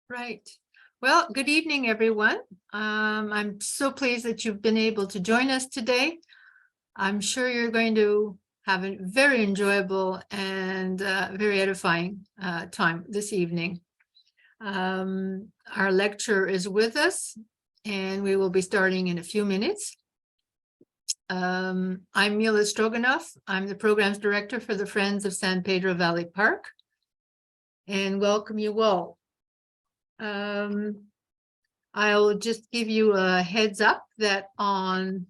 Right. Well, good evening, everyone. I'm so pleased that you've been able to join us today. I'm sure you're going to have a very enjoyable and very edifying time this evening. Our lecturer is with us, and we will be starting in a few minutes. I'm Mila Stroganoff. I'm the programs director for the Friends of San Pedro Valley Park, and welcome you all. I'll just give you a heads up that on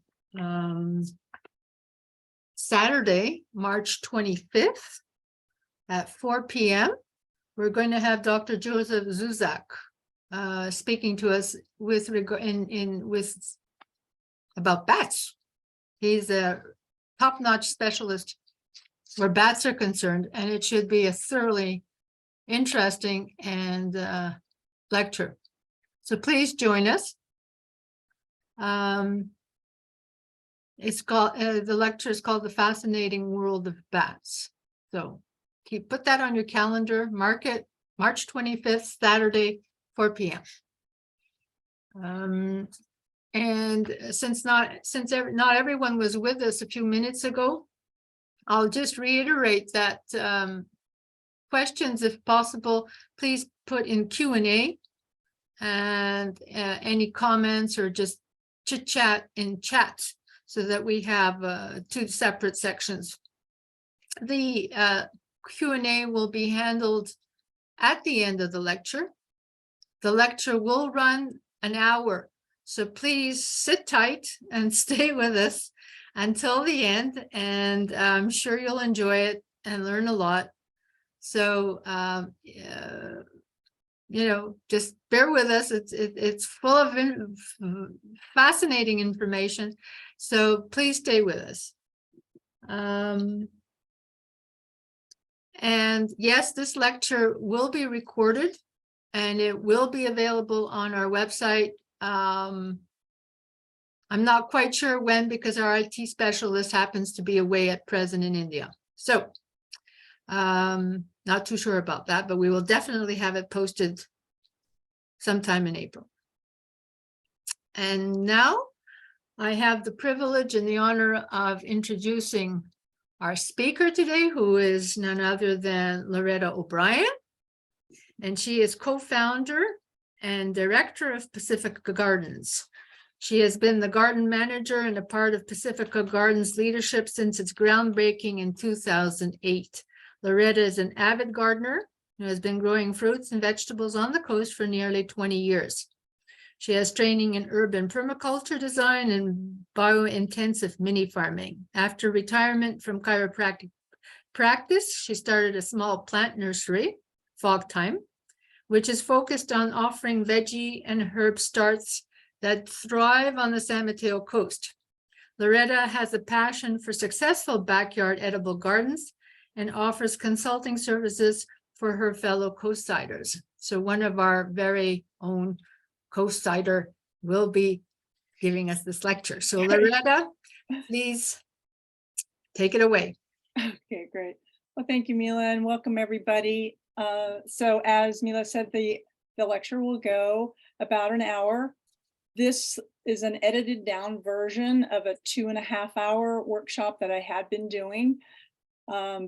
Saturday, March 25th at 4 p.m., we're going to have Dr. Joseph Zuzak speaking to us with about bats. He's a top-notch specialist where bats are concerned, and it should be a thoroughly interesting and lecture. So please join us. It's called the lecture is called The Fascinating World of Bats. So put that on your calendar, mark it, March 25th, Saturday, 4 p.m. And since not everyone was with us a few minutes ago, I'll just reiterate that questions, if possible, please put in Q&A, and any comments or just chit chat in chat so that we have two separate sections. The Q&A will be handled at the end of the lecture. The lecture will run an hour, so please sit tight and stay with us until the end, and I'm sure you'll enjoy it and learn a lot. So just bear with us. It's full of fascinating information, so please stay with us. And yes, this lecture will be recorded and it will be available on our website. I'm not quite sure when, because our IT specialist happens to be away at present in India. So not too sure about that, but we will definitely have it posted sometime in April. And now I have the privilege and the honor of introducing our speaker today, who is none other than Loretta O'Brien. And she is co-founder and director of Pacifica Gardens. She has been the garden manager and a part of Pacifica Gardens leadership since its groundbreaking in 2008. Loretta is an avid gardener who has been growing fruits and vegetables on the coast for nearly 20 years. She has training in urban permaculture design and bio-intensive mini farming. After retirement from chiropractic practice, she started a small plant nursery, Fog Time, which is focused on offering veggie and herb starts that thrive on the San Mateo coast. Loretta has a passion for successful backyard edible gardens and offers consulting services for her fellow coastsiders. So one of our very own coastsider will be giving us this lecture. So Loretta, please take it away. Okay, great. Well, thank you, Mila, and welcome everybody. So as Mila said, the lecture will go about an hour. This is an edited down version of a 2.5-hour workshop that I had been doing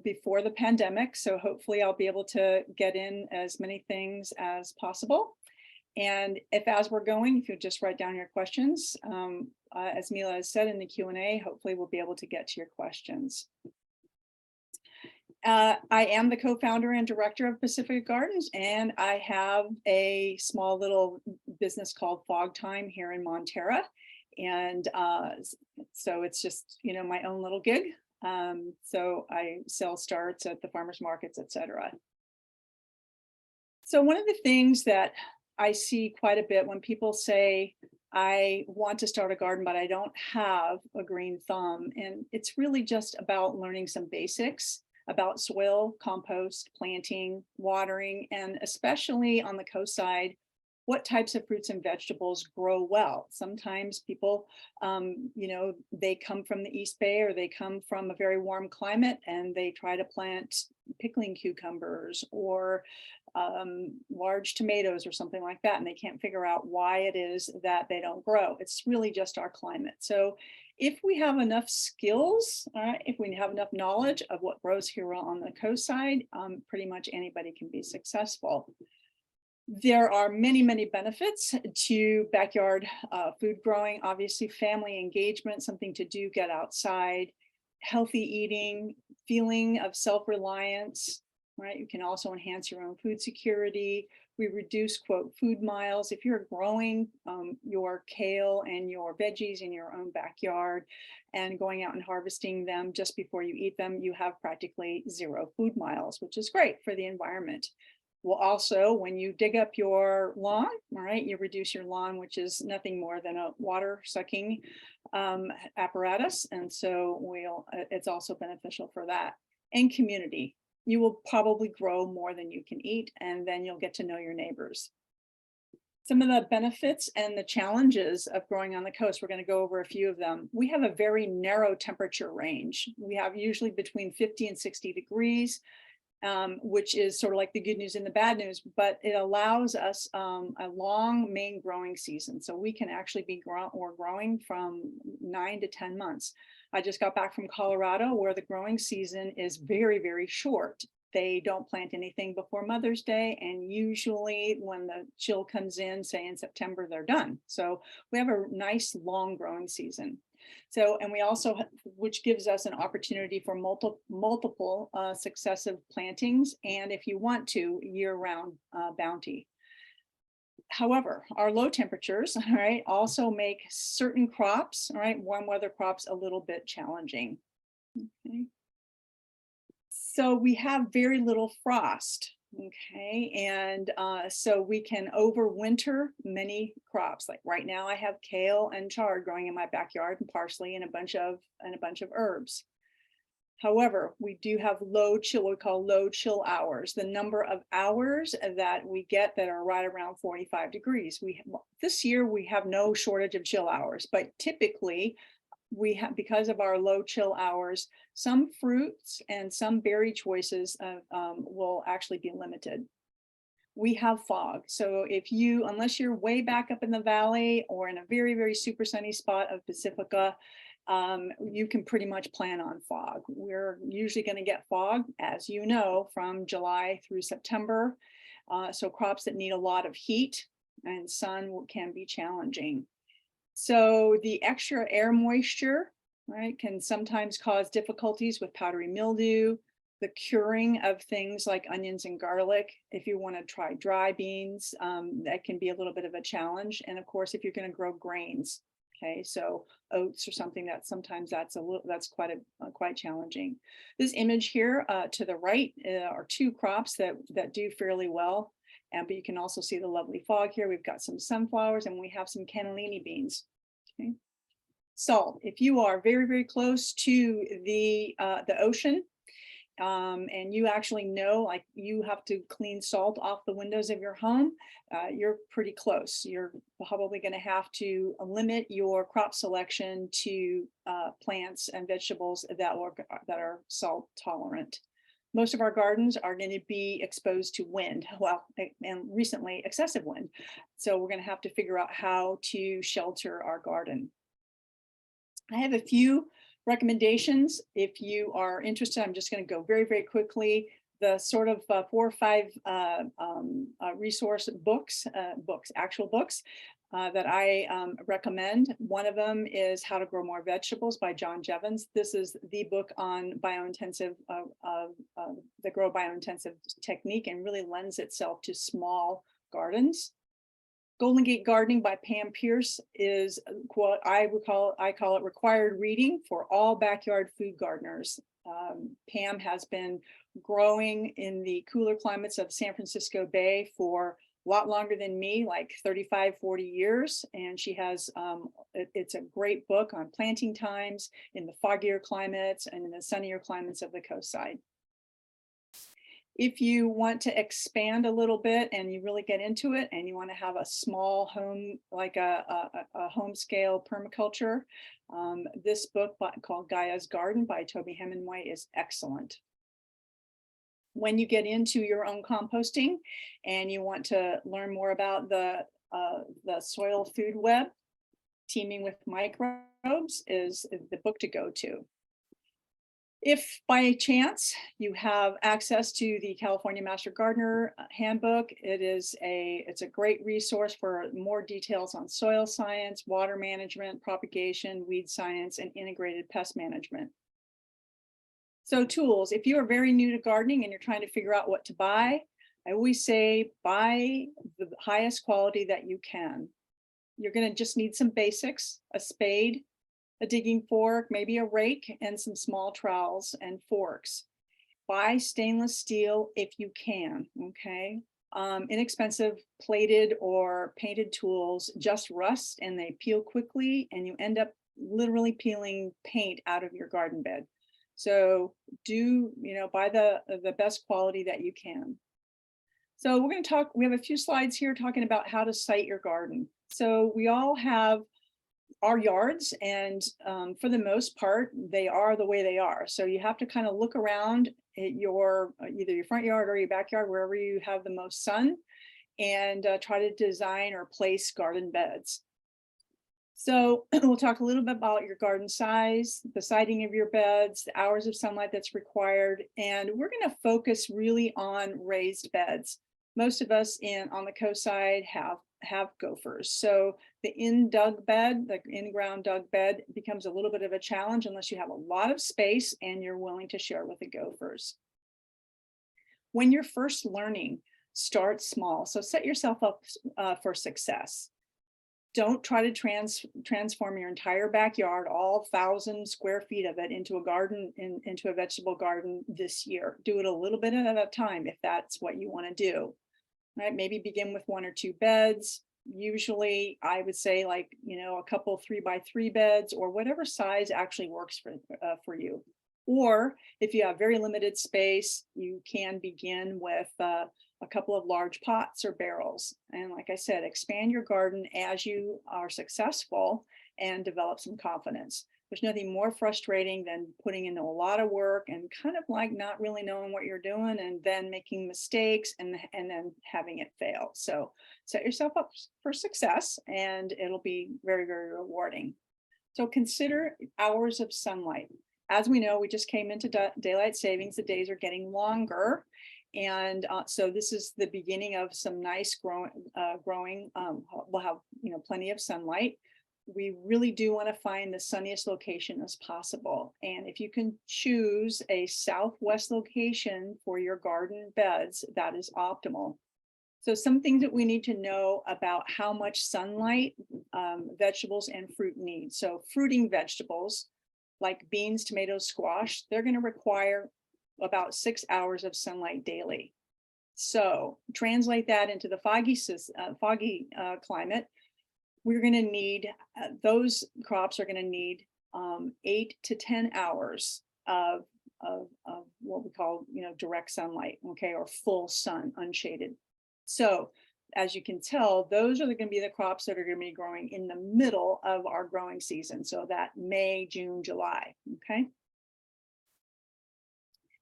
before the pandemic. So hopefully I'll be able to get in as many things as possible. And as we're going, if you'll just write down your questions, as Mila has said in the Q&A, hopefully we'll be able to get to your questions. I am the co-founder and director of Pacifica Gardens, and I have a small little business called Fog Time here in Montera. And so it's just, my own little gig. So I sell starts at the farmers markets, etc. So one of the things that I see quite a bit when people say, I want to start a garden, but I don't have a green thumb. And it's really just about learning some basics about soil, compost, planting, watering, and especially on the coast side, what types of fruits and vegetables grow well. Sometimes people, they come from the East Bay or they come from a very warm climate and they try to plant pickling cucumbers or large tomatoes or something like that, and they can't figure out why it is that they don't grow. It's really just our climate. So if we have enough skills, all right, if we have enough knowledge of what grows here on the coast side, pretty much anybody can be successful. There are many, many benefits to backyard food growing. Obviously, family engagement, something to do, get outside, healthy eating, feeling of self-reliance, right? You can also enhance your own food security. We reduce, quote, food miles. If you're growing your kale and your veggies in your own backyard and going out and harvesting them just before you eat them, you have practically 0 food miles, which is great for the environment. Well, also, when you dig up your lawn, all right, you reduce your lawn, which is nothing more than a water sucking apparatus. And so it's also beneficial for that. And community. You will probably grow more than you can eat, and then you'll get to know your neighbors. Some of the benefits and the challenges of growing on the coast, we're going to go over a few of them. We have a very narrow temperature range. We have usually between 50 and 60 degrees. Which is sort of like the good news and the bad news, but it allows us a long main growing season. So we can actually be growing from 9 to 10 months. I just got back from Colorado where the growing season is very, very short. They don't plant anything before Mother's Day. And usually when the chill comes in, say in September, they're done. So we have a nice long growing season. So, and we also, which gives us an opportunity for multiple successive plantings, and if you want to, year-round bounty. However, our low temperatures, all right, also make certain crops, all right, warm weather crops, a little bit challenging. Okay. So we have very little frost. Okay, and so we can overwinter many crops. Like right now, I have kale and chard growing in my backyard, and parsley, and a bunch of herbs. However, we do have low chill, what we call low chill hours. The number of hours that we get that are right around 45 degrees. This year we have no shortage of chill hours, but typically we have, because of our low chill hours, some fruits and some berry choices will actually be limited. We have fog. So unless you're way back up in the valley or in a very, very super sunny spot of Pacifica, you can pretty much plan on fog. We're usually going to get fog, as you know, from July through September. So crops that need a lot of heat and sun can be challenging. So the extra air moisture, right, can sometimes cause difficulties with powdery mildew, the curing of things like onions and garlic. If you want to try dry beans, that can be a little bit of a challenge. And of course, if you're going to grow grains, okay, so oats or something, that's quite challenging. This image here to the right are 2 crops that do fairly well. But you can also see the lovely fog here. We've got some sunflowers and we have some cannellini beans. Okay. Salt. If you are very, very close to the ocean, and you actually know, like, you have to clean salt off the windows of your home, you're pretty close. You're probably going to have to limit your crop selection to plants and vegetables that are salt tolerant. Most of our gardens are going to be exposed to wind, and recently excessive wind. So we're going to have to figure out how to shelter our garden. I have a few recommendations. If you are interested, I'm just going to go very, very quickly. The sort of 4 or 5 resource books, actual books that I recommend. One of them is How to Grow More Vegetables by John Jevons. This is the book on biointensive, the grow biointensive technique, and really lends itself to small gardens. Golden Gate Gardening by Pam Pierce is what I call it required reading for all backyard food gardeners. Pam has been growing in the cooler climates of San Francisco Bay for a lot longer than me, like 35, 40 years. And she has, it's a great book on planting times in the foggier climates and in the sunnier climates of the coast side. If you want to expand a little bit and you really get into it and you want to have a small home, like a home scale permaculture, this book called Gaia's Garden by Toby Hemingway is excellent. When you get into your own composting and you want to learn more about the soil food web, Teaming with Microbes is the book to go to. If by chance you have access to the California Master Gardener Handbook, it's a great resource for more details on soil science, water management, propagation, weed science, and integrated pest management. So tools, if you are very new to gardening and you're trying to figure out what to buy, I always say buy the highest quality that you can. You're going to just need some basics, a spade, a digging fork, maybe a rake, and some small trowels and forks. Buy stainless steel if you can, okay? Inexpensive plated or painted tools just rust and they peel quickly and you end up literally peeling paint out of your garden bed. So buy the best quality that you can. So we're going to talk, we have a few slides here talking about how to site your garden. So we all have our yards, and for the most part, they are the way they are. So you have to kind of look around at your either your front yard or your backyard, wherever you have the most sun, and try to design or place garden beds. So we'll talk a little bit about your garden size, the siting of your beds, the hours of sunlight that's required, and we're going to focus really on raised beds. Most of us on the coast side have gophers. So the in-ground dug bed becomes a little bit of a challenge unless you have a lot of space and you're willing to share with the gophers. When you're first learning, start small. So set yourself up for success. Don't try to transform your entire backyard, all 1,000 square feet of it, into a garden, into a vegetable garden this year. Do it a little bit at a time if that's what you want to do. Right? Maybe begin with 1 or 2 beds. Usually I would say a couple 3x3 beds or whatever size actually works for you. Or if you have very limited space, you can begin with a couple of large pots or barrels. And like I said, expand your garden as you are successful and develop some confidence. There's nothing more frustrating than putting in a lot of work and kind of like not really knowing what you're doing and then making mistakes and then having it fail. So set yourself up for success and it'll be very, very rewarding. So consider hours of sunlight. As we know, we just came into daylight savings. The days are getting longer. And so this is the beginning of some nice growing. We'll have plenty of sunlight. We really do want to find the sunniest location as possible. And if you can choose a southwest location for your garden beds, that is optimal. So some things that we need to know about how much sunlight vegetables and fruit need. So fruiting vegetables like beans, tomatoes, squash, they're going to require about 6 hours of sunlight daily. So translate that into the foggy climate. We're going to need, those crops are going to need 8 to 10 hours of what we call, direct sunlight, okay, or full sun, unshaded. So as you can tell, those are going to be the crops that are going to be growing in the middle of our growing season. So that May, June, July, okay.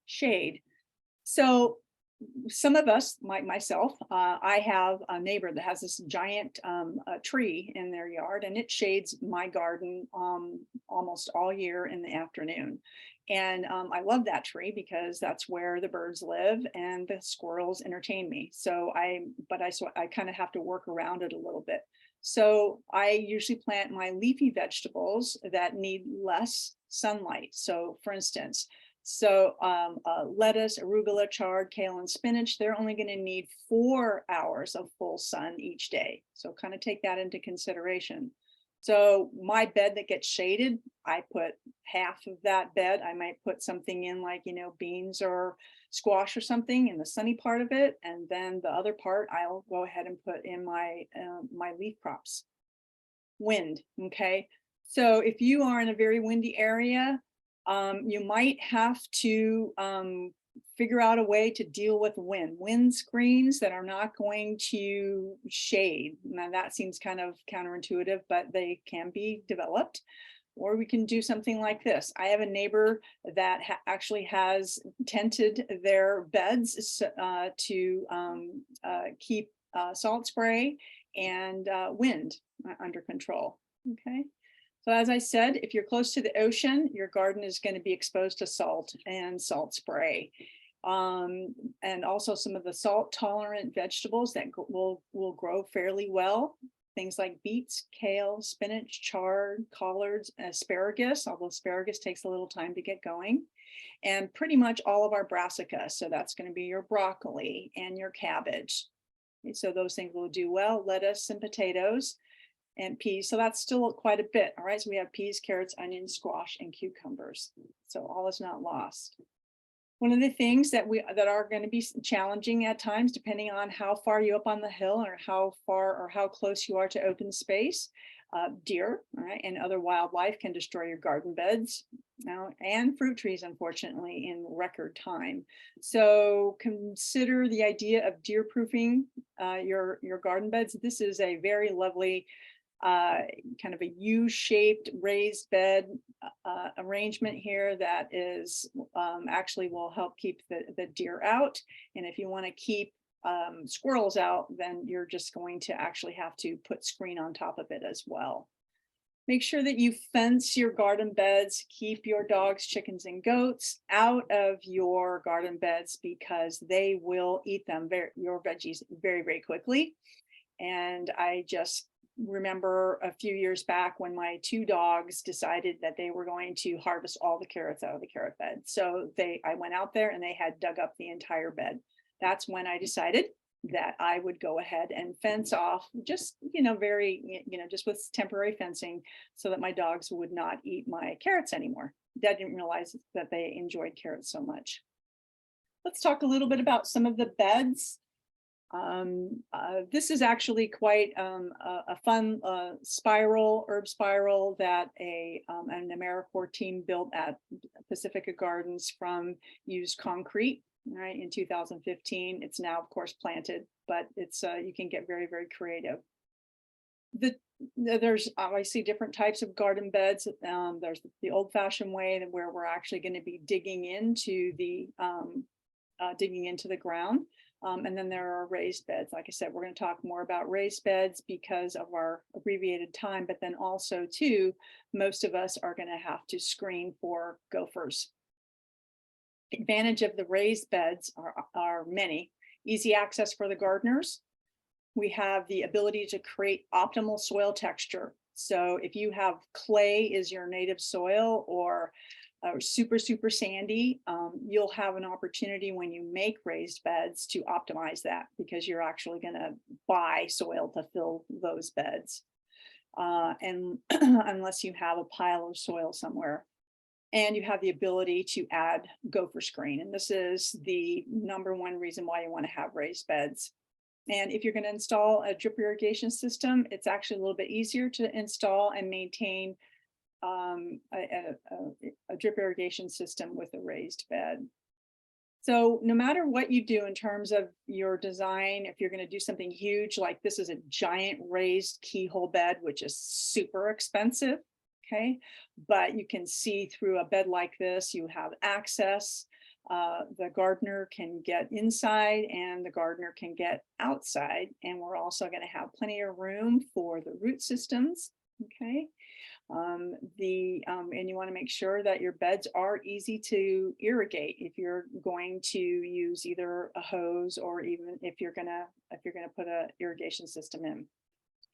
Shade. So some of us, like myself, I have a neighbor that has this giant tree in their yard, and it shades my garden almost all year in the afternoon. And I love that tree because that's where the birds live and the squirrels entertain me. So I kind of have to work around it a little bit. So I usually plant my leafy vegetables that need less sunlight. So for instance, lettuce, arugula, chard, kale, and spinach, they're only going to need 4 hours of full sun each day. So kind of take that into consideration. So my bed that gets shaded, I put half of that bed. I might put something in like, beans or squash or something in the sunny part of it. And then the other part, I'll go ahead and put in my leaf crops. Wind, okay? So if you are in a very windy area, you might have to figure out a way to deal with wind screens that are not going to shade. Now that seems kind of counterintuitive, but they can be developed. Or we can do something like this. I have a neighbor that actually has tented their beds to keep salt spray and wind under control. Okay. So as I said, if you're close to the ocean, your garden is going to be exposed to salt and salt spray. And also some of the salt tolerant vegetables that will grow fairly well. Things like beets, kale, spinach, chard, collards, asparagus, although asparagus takes a little time to get going, and pretty much all of our brassicas. So that's going to be your broccoli and your cabbage. And so those things will do well. Lettuce and potatoes and peas. So that's still quite a bit. All right. So we have peas, carrots, onions, squash, and cucumbers. So all is not lost. One of the things that are going to be challenging at times, depending on how far you up on the hill or how far or how close you are to open space, deer, all right, and other wildlife can destroy your garden beds and fruit trees, unfortunately, in record time. So consider the idea of deer proofing your garden beds. This is a very lovely kind of a U-shaped raised bed arrangement here that is actually will help keep the deer out. And if you want to keep squirrels out, then you're just going to actually have to put screen on top of it as well. Make sure that you fence your garden beds. Keep your dogs, chickens, and goats out of your garden beds because they will eat them, your veggies, very, very quickly. And I just remember a few years back when my two dogs decided that they were going to harvest all the carrots out of the carrot bed. So I went out there and they had dug up the entire bed. That's when I decided that I would go ahead and fence off just, just with temporary fencing so that my dogs would not eat my carrots anymore. Dad didn't realize that they enjoyed carrots so much. Let's talk a little bit about some of the beds. This is actually quite a fun herb spiral that an AmeriCorps team built at Pacifica Gardens from used concrete, right, in 2015. It's now, of course, planted, but it's you can get very, very creative. There's obviously different types of garden beds. There's the old-fashioned way where we're actually going to be digging into the ground. And then there are raised beds. Like I said, we're going to talk more about raised beds because of our abbreviated time, but then also too, most of us are going to have to screen for gophers. Advantage of the raised beds are many. Easy access for the gardeners. We have the ability to create optimal soil texture. So if you have clay is your native soil or super, super sandy, you'll have an opportunity when you make raised beds to optimize that because you're actually going to buy soil to fill those beds. And unless you have a pile of soil somewhere. And you have the ability to add gopher screen. And this is the #1 reason why you want to have raised beds. And if you're going to install a drip irrigation system, it's actually a little bit easier to install and maintain a drip irrigation system with a raised bed. So no matter what you do in terms of your design, if you're going to do something huge, like this is a giant raised keyhole bed, which is super expensive, okay? But you can see through a bed like this, you have access. The gardener can get inside and the gardener can get outside. And we're also going to have plenty of room for the root systems, okay? And you want to make sure that your beds are easy to irrigate if you're going to use either a hose or even if you're gonna put a irrigation system in.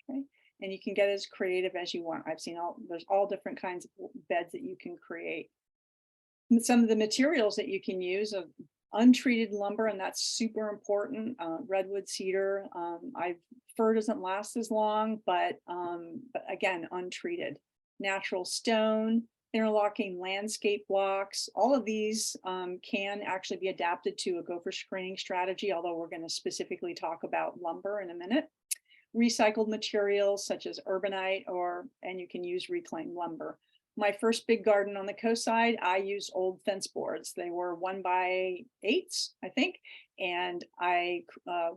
Okay, and you can get as creative as you want. I've seen there's all different kinds of beds that you can create. Some of the materials that you can use of untreated lumber, and that's super important. Redwood, cedar. Fir doesn't last as long, but again, untreated. Natural stone, interlocking landscape blocks. All of these can actually be adapted to a gopher screening strategy, although we're going to specifically talk about lumber in a minute. Recycled materials such as urbanite and you can use reclaimed lumber. My first big garden on the coast side, I used old fence boards. They were 1x8s, I think. And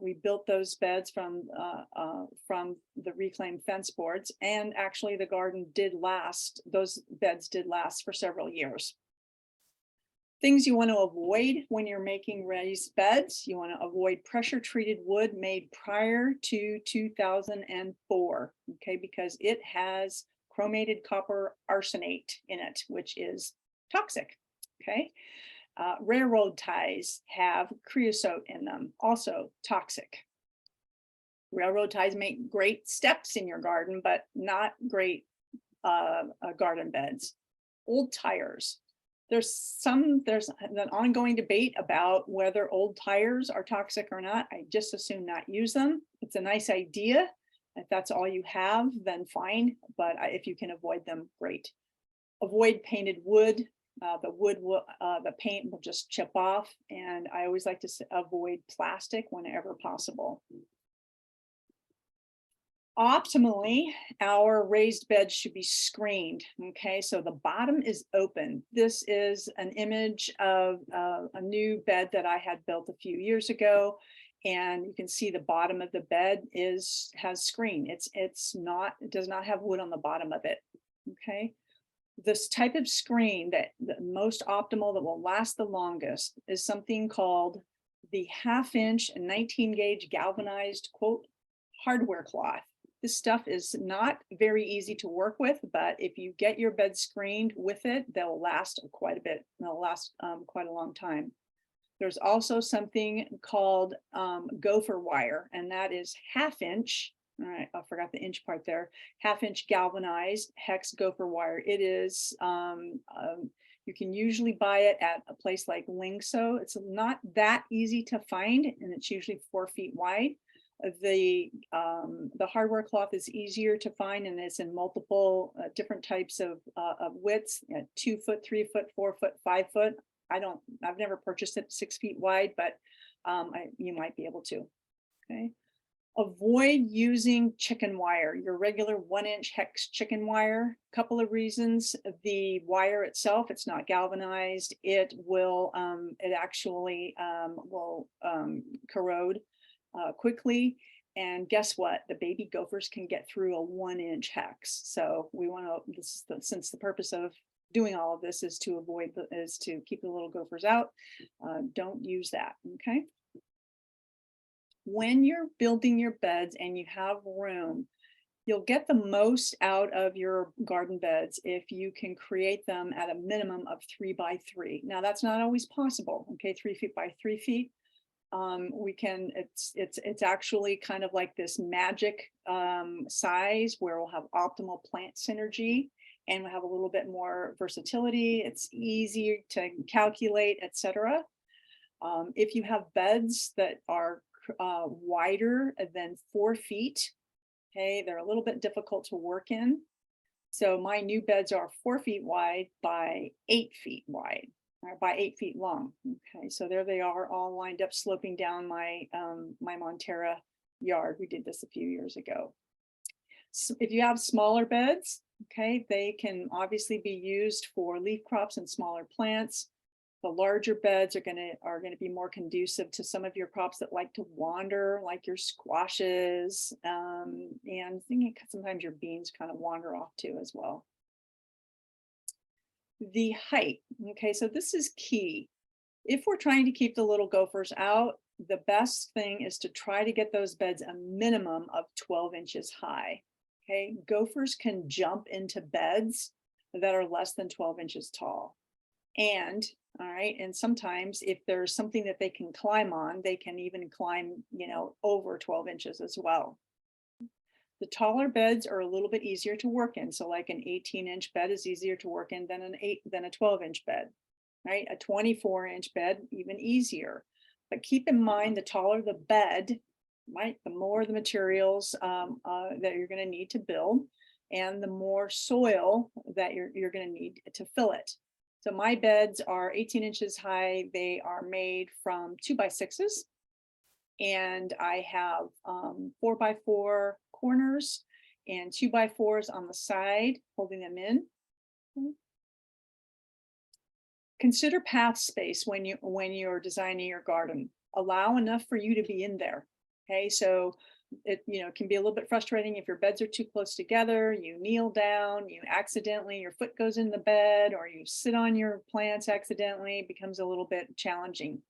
we built those beds from the reclaimed fence boards. And actually the garden did last, those beds did last for several years. Things you want to avoid when you're making raised beds. You want to avoid pressure treated wood made prior to 2004, okay, because it has chromated copper arsenate in it, which is toxic, okay. Railroad ties have creosote in them, also toxic. Railroad ties make great steps in your garden, but not great garden beds. Old tires. There's an ongoing debate about whether old tires are toxic or not. I just as soon not use them. It's a nice idea. If that's all you have, then fine. But if you can avoid them, great. Avoid painted wood. The paint will just chip off. And I always like to avoid plastic whenever possible. Optimally, our raised beds should be screened. Okay, so the bottom is open. This is an image of a new bed that I had built a few years ago, and you can see the bottom of the bed has screen. It does not have wood on the bottom of it. Okay, this type of screen that the most optimal, that will last the longest, is something called the 1/2 inch and 19 gauge galvanized quote hardware cloth. This stuff is not very easy to work with, but if you get your bed screened with it, they'll last quite a bit. They'll last quite a long time. There's also something called gopher wire, and that is 1/2 inch. All right, I forgot the inch part there. 1/2 inch galvanized hex gopher wire. It is, you can usually buy it at a place like Lingso. It's not that easy to find, and it's usually 4 feet wide. The hardware cloth is easier to find, and it's in multiple different types of widths, 2 foot, 3 foot, 4 foot, 5 foot. I've never purchased it 6 feet wide, but you might be able to. Okay. Avoid using chicken wire, your regular 1 inch hex chicken wire. Couple of reasons. The wire itself, it's not galvanized. It will, it actually will corrode quickly. And guess what? The baby gophers can get through a 1 inch hex. So we want to, since the purpose of doing all of this is to keep the little gophers out, don't use that, okay? When you're building your beds and you have room, you'll get the most out of your garden beds if you can create them at a minimum of 3 by 3. Now that's not always possible, okay? 3 feet by 3 feet. It's actually kind of like this magic size where we'll have optimal plant synergy and we'll have a little bit more versatility. It's easy to calculate, etc. If you have beds that are wider than 4 feet, okay, they're a little bit difficult to work in. So my new beds are 4 feet wide by 8 feet wide. By 8 feet long. Okay, so there they are, all lined up, sloping down my my Montera yard. We did this a few years ago. So if you have smaller beds, okay, they can obviously be used for leaf crops and smaller plants. The larger beds are gonna be more conducive to some of your crops that like to wander, like your squashes, and sometimes your beans kind of wander off too as well. The height, okay, so this is key. If we're trying to keep the little gophers out, the best thing is to try to get those beds a minimum of 12 inches high. Okay, gophers can jump into beds that are less than 12 inches tall. And all right, and sometimes if there's something that they can climb on, they can even climb, over 12 inches as well. The taller beds are a little bit easier to work in. So like an 18-inch bed is easier to work in than a 12-inch bed, right? A 24-inch bed, even easier. But keep in mind, the taller the bed, right, the more the materials that you're going to need to build, and the more soil that you're going to need to fill it. So my beds are 18 inches high. They are made from 2x6s. And I have 4x4 corners and 2x4s on the side holding them in. Consider path space when you're designing your garden. Allow enough for you to be in there. Okay, so it can be a little bit frustrating if your beds are too close together. You kneel down, you accidentally, your foot goes in the bed, or you sit on your plants accidentally. It becomes a little bit challenging.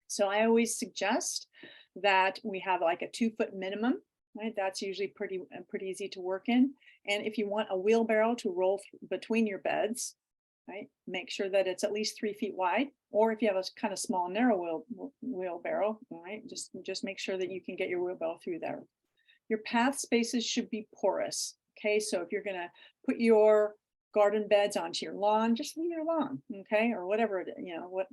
So I always suggest that we have like a 2-foot minimum, right? That's usually pretty easy to work in. And if you want a wheelbarrow to roll between your beds, right, make sure that it's at least 3 feet wide. Or if you have a kind of small, narrow wheelbarrow, right, just make sure that you can get your wheelbarrow through there. Your path spaces should be porous. Okay, so if you're going to put your garden beds onto your lawn, just leave your lawn, okay, or whatever it,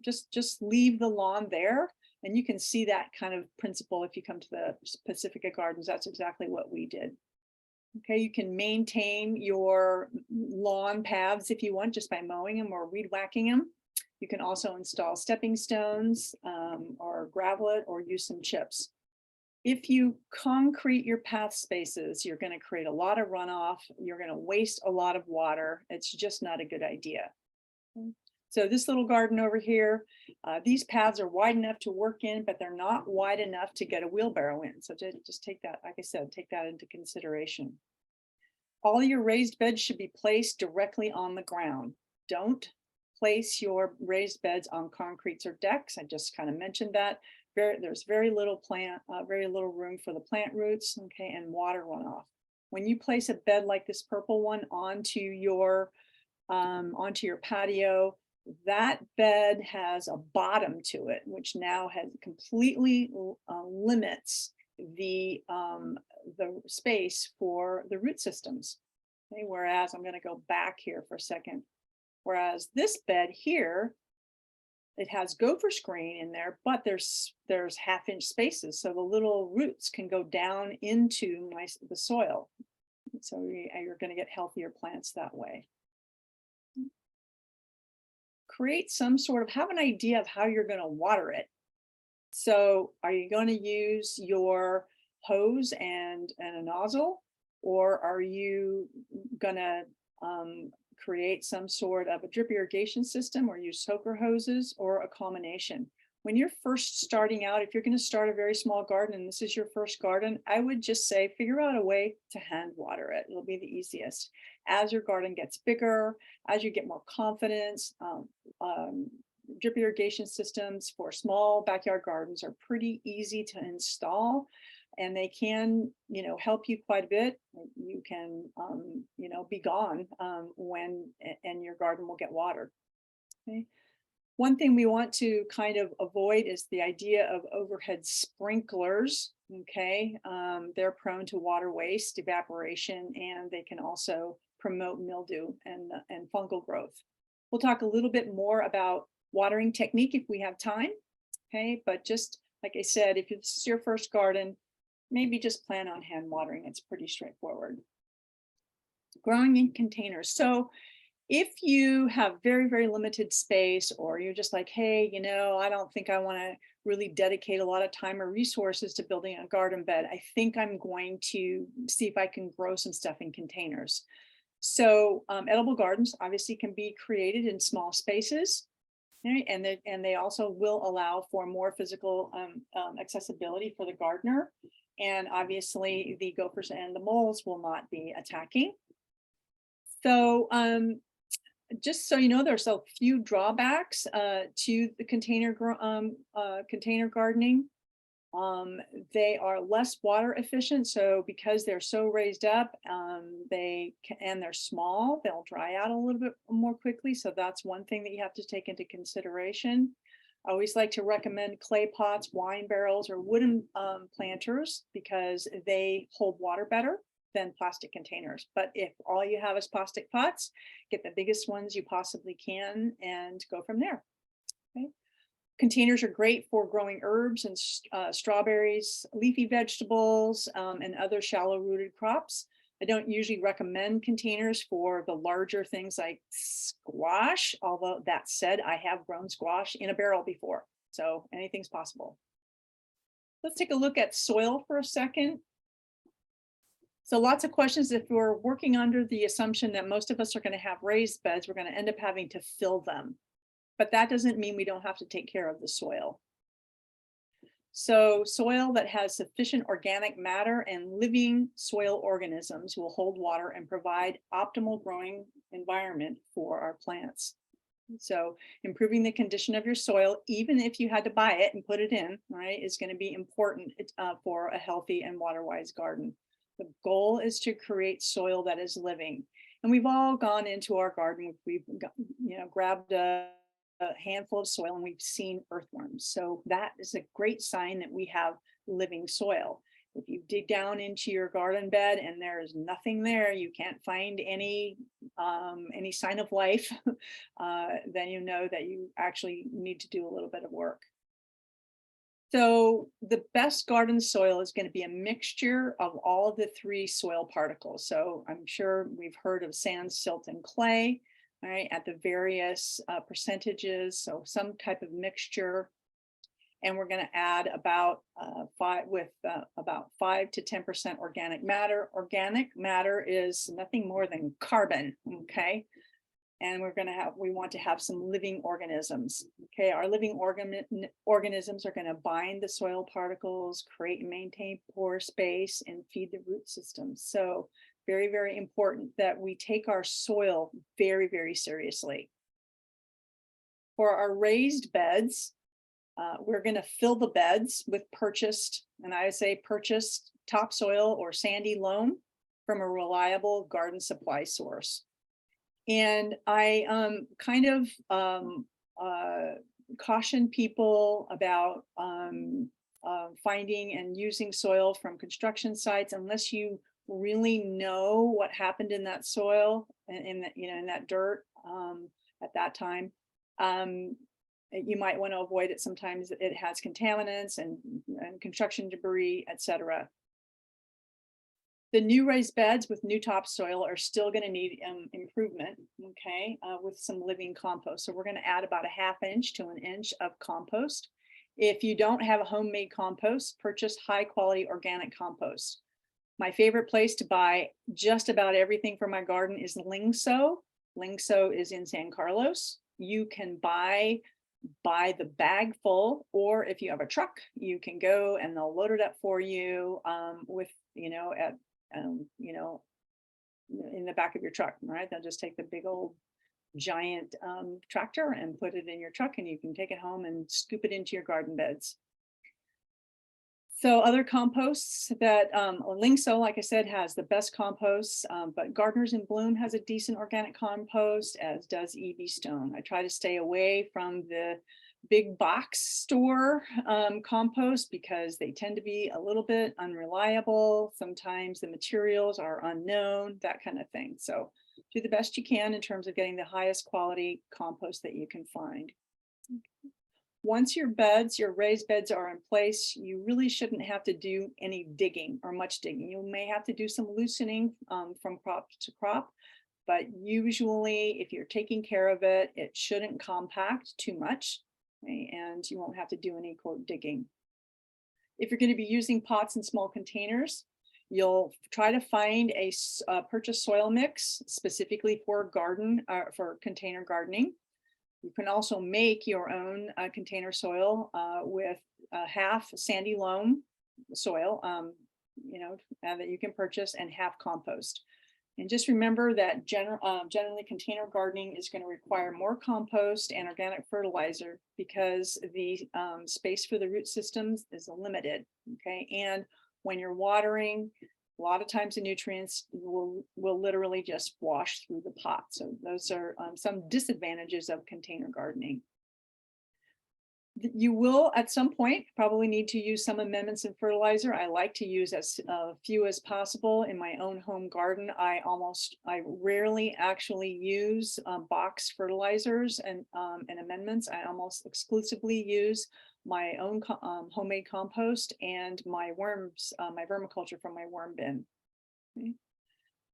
just leave the lawn there. And you can see that kind of principle if you come to the Pacifica Gardens. That's exactly what we did. Okay, you can maintain your lawn paths if you want, just by mowing them or weed whacking them. You can also install stepping stones or gravel it, or use some chips. If you concrete your path spaces, you're going to create a lot of runoff. You're going to waste a lot of water. It's just not a good idea. So this little garden over here, these paths are wide enough to work in, but they're not wide enough to get a wheelbarrow in. So just take that, like I said, take that into consideration. All your raised beds should be placed directly on the ground. Don't place your raised beds on concretes or decks. I just kind of mentioned that. There's very little room for the plant roots, okay, and water runoff. When you place a bed like this purple one onto your patio, that bed has a bottom to it, which now has completely limits the space for the root systems. Okay, whereas I'm going to go back here for a second. Whereas this bed here, it has gopher screen in there, but there's 1/2-inch spaces, so the little roots can go down into the soil. So you're going to get healthier plants that way. Create some sort of, have an idea of how you're going to water it. So are you going to use your hose and a nozzle, or are you going to create some sort of a drip irrigation system, or use soaker hoses, or a combination? When you're first starting out, if you're going to start a very small garden and this is your first garden, I would just say figure out a way to hand water it. It'll be the easiest. As your garden gets bigger, as you get more confidence, drip irrigation systems for small backyard gardens are pretty easy to install, and they can, help you quite a bit. You can, be gone and your garden will get watered. Okay. One thing we want to kind of avoid is the idea of overhead sprinklers. Okay, they're prone to water waste, evaporation, and they can also promote mildew and fungal growth. We'll talk a little bit more about watering technique if we have time. Okay, but just like I said, if this is your first garden, maybe just plan on hand watering. It's pretty straightforward. Growing in containers. So if you have very, very limited space, or you're just like, hey, I don't think I want to really dedicate a lot of time or resources to building a garden bed, I think I'm going to see if I can grow some stuff in containers. So edible gardens obviously can be created in small spaces, right? And they also will allow for more physical accessibility for the gardener. And obviously the gophers and the moles will not be attacking. So just so you know, there's a few drawbacks to the container gardening. They are less water efficient. So because they're so raised up, they're small, they'll dry out a little bit more quickly. So that's one thing that you have to take into consideration. I always like to recommend clay pots, wine barrels, or wooden planters, because they hold water better than plastic containers. But if all you have is plastic pots, get the biggest ones you possibly can and go from there. Okay. Containers are great for growing herbs and strawberries, leafy vegetables, and other shallow rooted crops. I don't usually recommend containers for the larger things like squash, although that said, I have grown squash in a barrel before, so anything's possible. Let's take a look at soil for a second. So lots of questions. If we're working under the assumption that most of us are going to have raised beds, we're going to end up having to fill them. But that doesn't mean we don't have to take care of the soil. So soil that has sufficient organic matter and living soil organisms will hold water and provide optimal growing environment for our plants. So improving the condition of your soil, even if you had to buy it and put it in, right, is going to be important for a healthy and water-wise garden. The goal is to create soil that is living. And we've all gone into our garden, we've got, grabbed a handful of soil and we've seen earthworms. So that is a great sign that we have living soil. If you dig down into your garden bed and there is nothing there, you can't find any sign of life, then you know that you actually need to do a little bit of work. So the best garden soil is going to be a mixture of all of the three soil particles. So I'm sure we've heard of sand, silt, and clay, right, at the various percentages. So some type of mixture. And we're going to add about 5 to 10% organic matter. Organic matter is nothing more than carbon, okay? And we want to have some living organisms. Okay, our living organisms are going to bind the soil particles, create and maintain pore space, and feed the root system. So very, very important that we take our soil very, very seriously. For our raised beds, we're going to fill the beds with purchased, and I say purchased topsoil or sandy loam from a reliable garden supply source. And I kind of caution people about finding and using soil from construction sites unless you really know what happened in that soil and in that dirt at that time. You might want to avoid it. Sometimes it has contaminants and construction debris, etc. The new raised beds with new topsoil are still going to need improvement, okay, with some living compost. So we're going to add about a 1/2 inch to 1 inch of compost. If you don't have a homemade compost, purchase high quality organic compost. My favorite place to buy just about everything for my garden is Lingso. Lingso is in San Carlos. You can buy the bag full, or if you have a truck, you can go and they'll load it up for you with, in the back of your truck, right? They'll just take the big old giant tractor and put it in your truck, and you can take it home and scoop it into your garden beds. So other composts that Lingso, like I said, has the best composts, but Gardeners in Bloom has a decent organic compost, as does EB Stone. I try to stay away from the big box store compost because they tend to be a little bit unreliable. Sometimes the materials are unknown, that kind of thing. So do the best you can in terms of getting the highest quality compost that you can find. Once your raised beds are in place, you really shouldn't have to do any digging or much digging. You may have to do some loosening from crop to crop, but usually if you're taking care of it, it shouldn't compact too much, okay? And you won't have to do any quote digging. If you're going to be using pots and small containers, you'll try to find a purchased soil mix specifically for container gardening. You can also make your own container soil with 1/2 sandy loam soil, that you can purchase, and 1/2 compost. And just remember that generally container gardening is going to require more compost and organic fertilizer because the space for the root systems is limited. Okay, and when you're watering, a lot of times the nutrients will literally just wash through the pot. So those are some disadvantages of container gardening. You will at some point probably need to use some amendments in fertilizer. I like to use as few as possible in my own home garden. I rarely actually use box fertilizers and amendments. I almost exclusively use my own homemade compost and my worms, my vermiculture from my worm bin. Okay.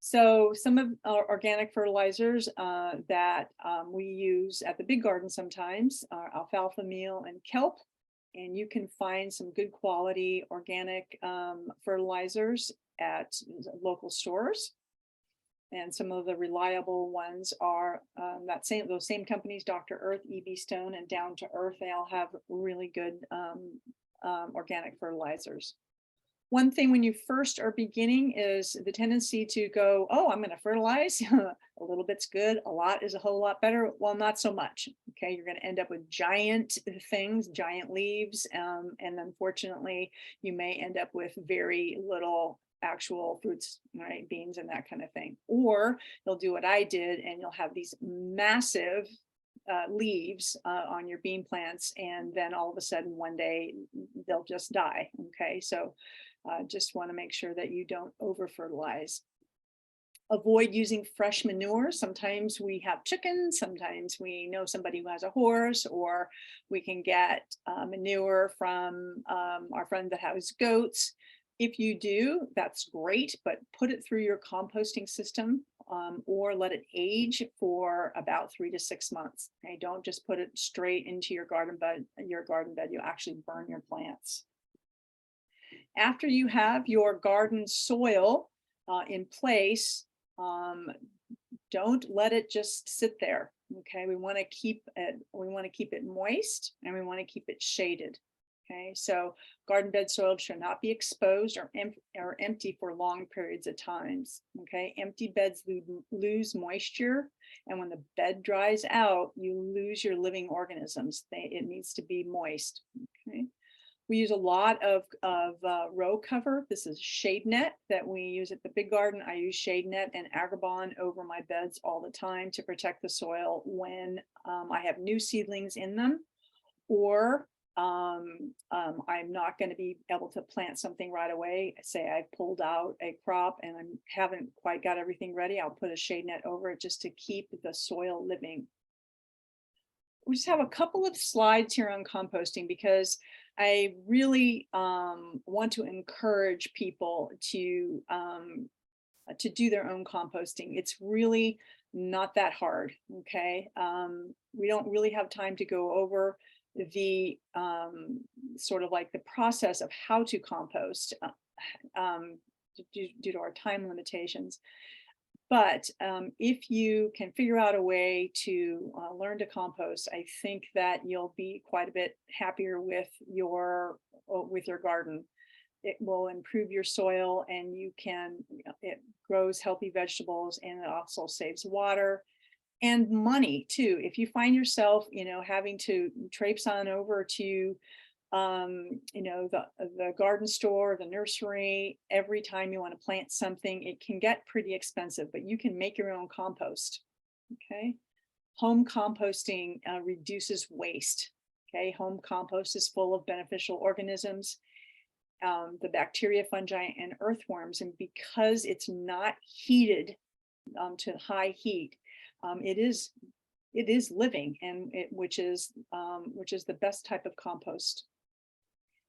So some of our organic fertilizers that we use at the big garden sometimes are alfalfa meal and kelp. And you can find some good quality organic fertilizers at local stores. And some of the reliable ones are those same companies, Dr. Earth, EB Stone, and Down to Earth. They all have really good organic fertilizers. One thing when you first are beginning is the tendency to go, oh, I'm going to fertilize. A little bit's good. A lot is a whole lot better. Well, not so much. Okay, you're going to end up with giant things, giant leaves. And unfortunately, you may end up with very little actual fruits, right? Beans and that kind of thing. Or you'll do what I did and you'll have these massive leaves on your bean plants. And then all of a sudden one day they'll just die. Okay, so just want to make sure that you don't over fertilize. Avoid using fresh manure. Sometimes we have chickens, sometimes we know somebody who has a horse, or we can get manure from our friend that has goats. If you do, that's great, but put it through your composting system or let it age for about 3 to 6 months. Okay, don't just put it straight into your garden bed. You actually burn your plants. After you have your garden soil in place, don't let it just sit there. Okay, we want to keep it moist and we want to keep it shaded. Okay, so garden bed soil should not be exposed or empty for long periods of times. Okay, empty beds lose moisture, and when the bed dries out, you lose your living organisms. It needs to be moist. Okay. We use a lot of row cover. This is shade net that we use at the big garden. I use shade net and agribon over my beds all the time to protect the soil when I have new seedlings in them, or I'm not going to be able to plant something right away. Say I pulled out a crop and I haven't quite got everything ready. I'll put a shade net over it just to keep the soil living. We just have a couple of slides here on composting because I really want to encourage people to do their own composting. It's really not that hard. Okay, we don't really have time to go over the sort of like the process of how to compost due to our time limitations. But if you can figure out a way to learn to compost, I think that you'll be quite a bit happier with your garden. It will improve your soil, and it grows healthy vegetables, and it also saves water and money too. If you find yourself, having to traipse on over to the garden store, the nursery, every time you want to plant something, it can get pretty expensive, but you can make your own compost. Okay, home composting reduces waste. Okay, home compost is full of beneficial organisms, the bacteria, fungi, and earthworms, and because it's not heated to high heat, it is living, and which is the best type of compost.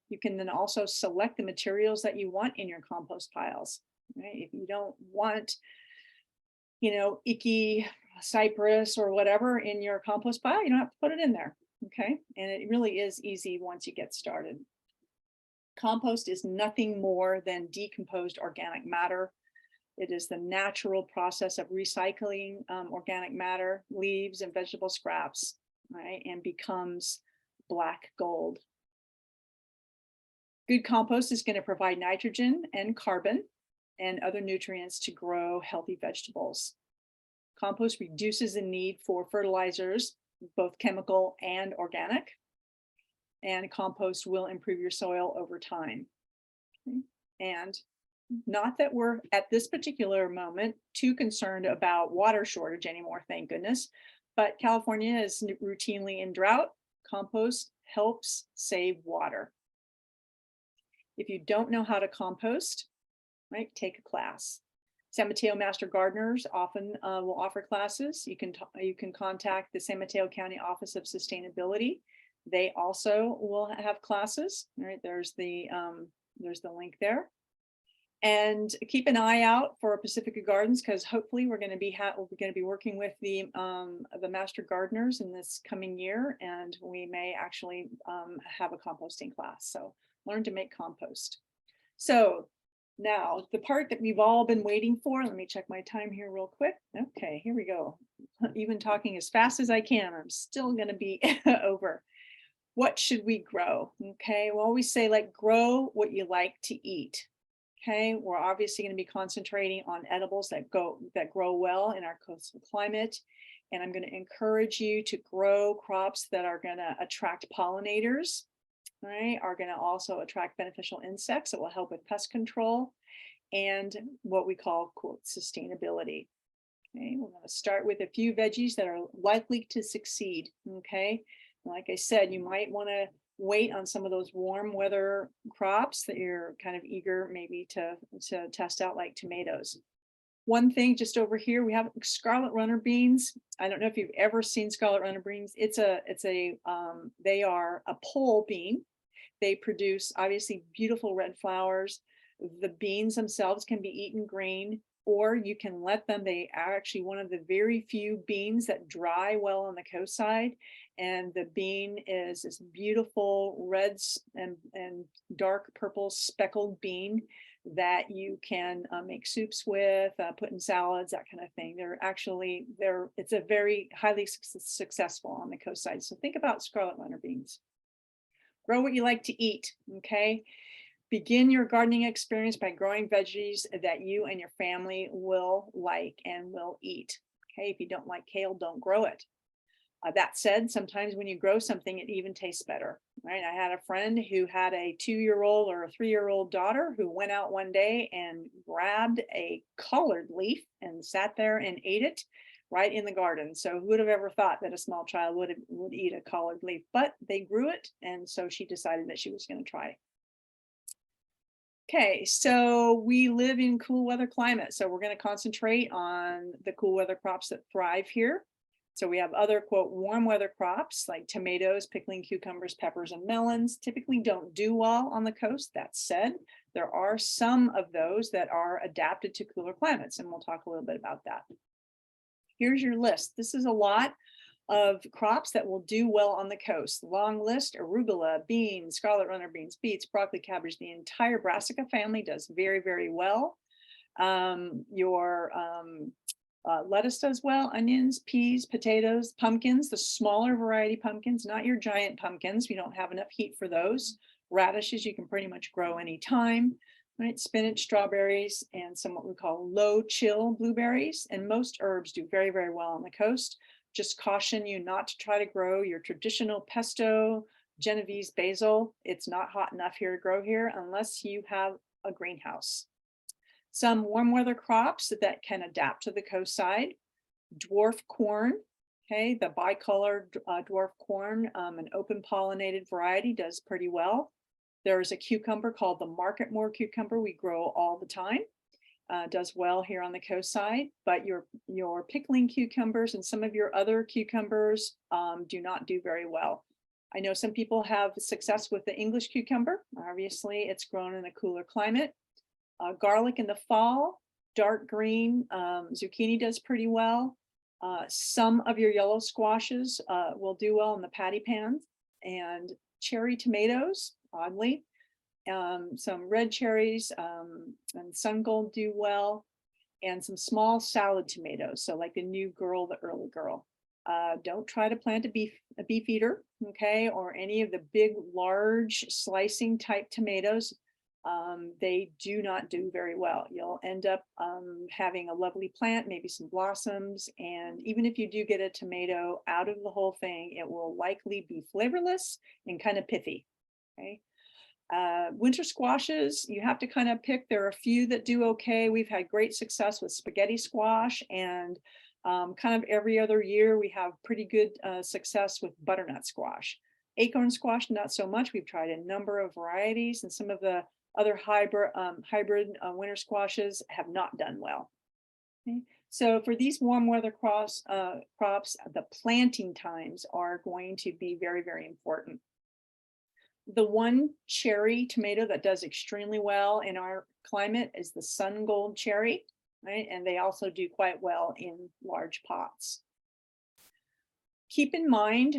You can then also select the materials that you want in your compost piles. Right? If you don't want, icky cypress or whatever in your compost pile, you don't have to put it in there. Okay, and it really is easy once you get started. Compost is nothing more than decomposed organic matter. It is the natural process of recycling organic matter, leaves, and vegetable scraps, right, and becomes black gold. Good compost is going to provide nitrogen and carbon and other nutrients to grow healthy vegetables. Compost reduces the need for fertilizers, both chemical and organic, and compost will improve your soil over time. Okay. And not that we're at this particular moment too concerned about water shortage anymore, thank goodness, but California is routinely in drought. Compost helps save water. If you don't know how to compost, right, take a class. San Mateo Master Gardeners often will offer classes. You can contact the San Mateo County Office of Sustainability. They also will have classes. Right, there's the link there. And keep an eye out for Pacifica Gardens, because hopefully we're going to be working with the master gardeners in this coming year, and we may actually have a composting class. So learn to make compost. So now the part that we've all been waiting for. Let me check my time here real quick. Okay, here we go. Even talking as fast as I can, I'm still going to be over. What should we grow? Okay, we always say, like, grow what you like to eat. Okay, we're obviously going to be concentrating on edibles that grow well in our coastal climate. And I'm going to encourage you to grow crops that are going to attract pollinators, right? Are going to also attract beneficial insects that will help with pest control and what we call, quote, sustainability. Okay, we're going to start with a few veggies that are likely to succeed. Okay, like I said, you might want to wait on some of those warm weather crops that you're kind of eager maybe to test out, like tomatoes. One thing just over here, we have scarlet runner beans. I don't know if you've ever seen scarlet runner beans. They are a pole bean. They produce obviously beautiful red flowers. The beans themselves can be eaten green, or you can let them. They are actually one of the very few beans that dry well on the coast side. And the bean is this beautiful red and dark purple speckled bean that you can make soups with, put in salads, that kind of thing. It's a very highly successful on the coast side. So think about scarlet runner beans. Grow what you like to eat, okay? Begin your gardening experience by growing veggies that you and your family will like and will eat. Okay, if you don't like kale, don't grow it. That said, sometimes when you grow something, it even tastes better, right? I had a friend who had a 2-year-old or a 3-year-old daughter who went out one day and grabbed a collard leaf and sat there and ate it right in the garden. So who would have ever thought that a small child would eat a collard leaf? But they grew it, and so she decided that she was going to try. Okay, so we live in cool weather climate, so we're going to concentrate on the cool weather crops that thrive here. So we have other, quote, warm weather crops like tomatoes, pickling cucumbers, peppers, and melons. Typically don't do well on the coast. That said, there are some of those that are adapted to cooler climates, and we'll talk a little bit about that. Here's your list. This is a lot of crops that will do well on the coast. Long list: arugula, beans, scarlet runner beans, beets, broccoli, cabbage. The entire brassica family does very, very well. Lettuce does well, onions, peas, potatoes, pumpkins, the smaller variety pumpkins, not your giant pumpkins. We don't have enough heat for those. Radishes you can pretty much grow anytime, right? Spinach, strawberries, and some what we call low chill blueberries. And most herbs do very, very well on the coast. Just caution you not to try to grow your traditional pesto, Genovese basil. It's not hot enough here to grow here unless you have a greenhouse. Some warm weather crops that can adapt to the coast side: dwarf corn. Okay, the bicolored dwarf corn, an open pollinated variety, does pretty well. There's a cucumber called the Marketmore cucumber we grow all the time. Does well here on the coast side, but your pickling cucumbers and some of your other cucumbers do not do very well. I know some people have success with the English cucumber. Obviously, it's grown in a cooler climate. Garlic in the fall, dark green, zucchini does pretty well. Some of your yellow squashes will do well in the patty pans, and cherry tomatoes, oddly. Some red cherries and sun gold do well, and some small salad tomatoes. So like the new girl, the early girl. Don't try to plant a beef eater, okay, or any of the big, large slicing type tomatoes. They do not do very well. You'll end up having a lovely plant, maybe some blossoms, and even if you do get a tomato out of the whole thing, it will likely be flavorless and kind of pithy, okay? Winter squashes, you have to kind of pick. There are a few that do okay. We've had great success with spaghetti squash, and kind of every other year we have pretty good success with butternut squash. Acorn squash, not so much. We've tried a number of varieties, and some of the other hybrid winter squashes have not done well. Okay. So for these warm weather crops, the planting times are going to be very, very important. The one cherry tomato that does extremely well in our climate is the sun gold cherry, right? And they also do quite well in large pots. Keep in mind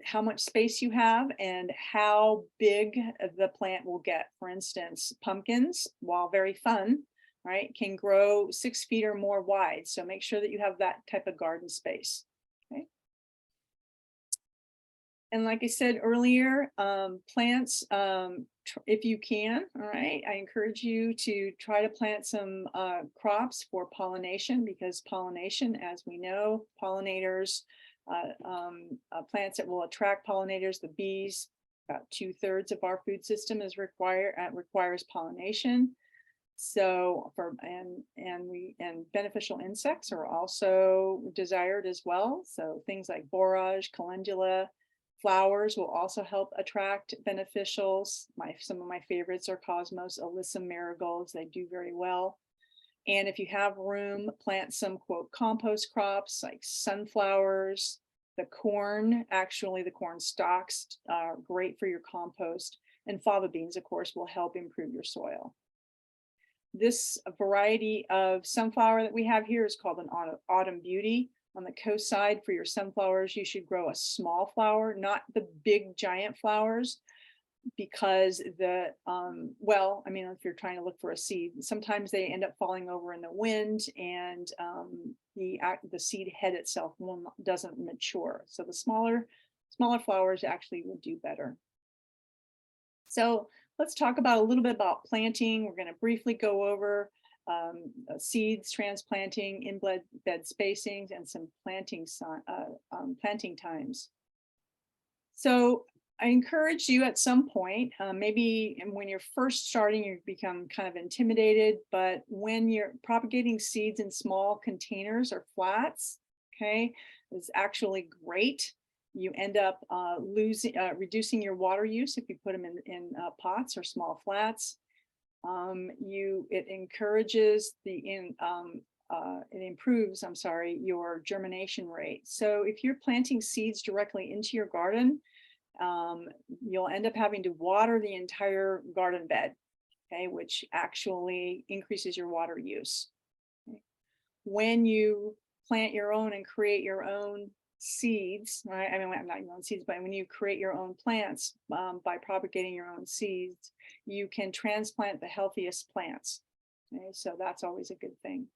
how much space you have and how big the plant will get. For instance, pumpkins, while very fun, right, can grow 6 feet or more wide. So make sure that you have that type of garden space. Okay. And like I said earlier, plants, if you can, all right, I encourage you to try to plant some crops for pollination, because pollination, as we know, pollinators, plants that will attract pollinators, the bees, about 2/3 of our food system is requires pollination. So and beneficial insects are also desired as well. So things like borage, calendula, flowers will also help attract beneficials. Some of my favorites are cosmos, alyssum, marigolds. They do very well. And if you have room, plant some quote compost crops like sunflowers, the corn. Actually, the corn stalks are great for your compost, and fava beans, of course, will help improve your soil. This variety of sunflower that we have here is called an autumn beauty. On the coast side, for your sunflowers, you should grow a small flower, not the big giant flowers, because well, I mean, if you're trying to look for a seed, sometimes they end up falling over in the wind, and the seed head itself doesn't mature. So the smaller flowers actually would do better. So let's talk about a little bit about planting. We're going to briefly go over seeds, transplanting, in-bed spacings, and some planting times. So I encourage you at some point, maybe when you're first starting, you become kind of intimidated, but when you're propagating seeds in small containers or flats, okay, is actually great. You end up reducing your water use if you put them in pots or small flats. It encourages it improves, your germination rate. So if you're planting seeds directly into your garden, you'll end up having to water the entire garden bed, okay, which actually increases your water use. Okay. When you plant your own and create your own seeds, right? I mean, not your own seeds, but when you create your own plants by propagating your own seeds, you can transplant the healthiest plants. Okay, so that's always a good thing.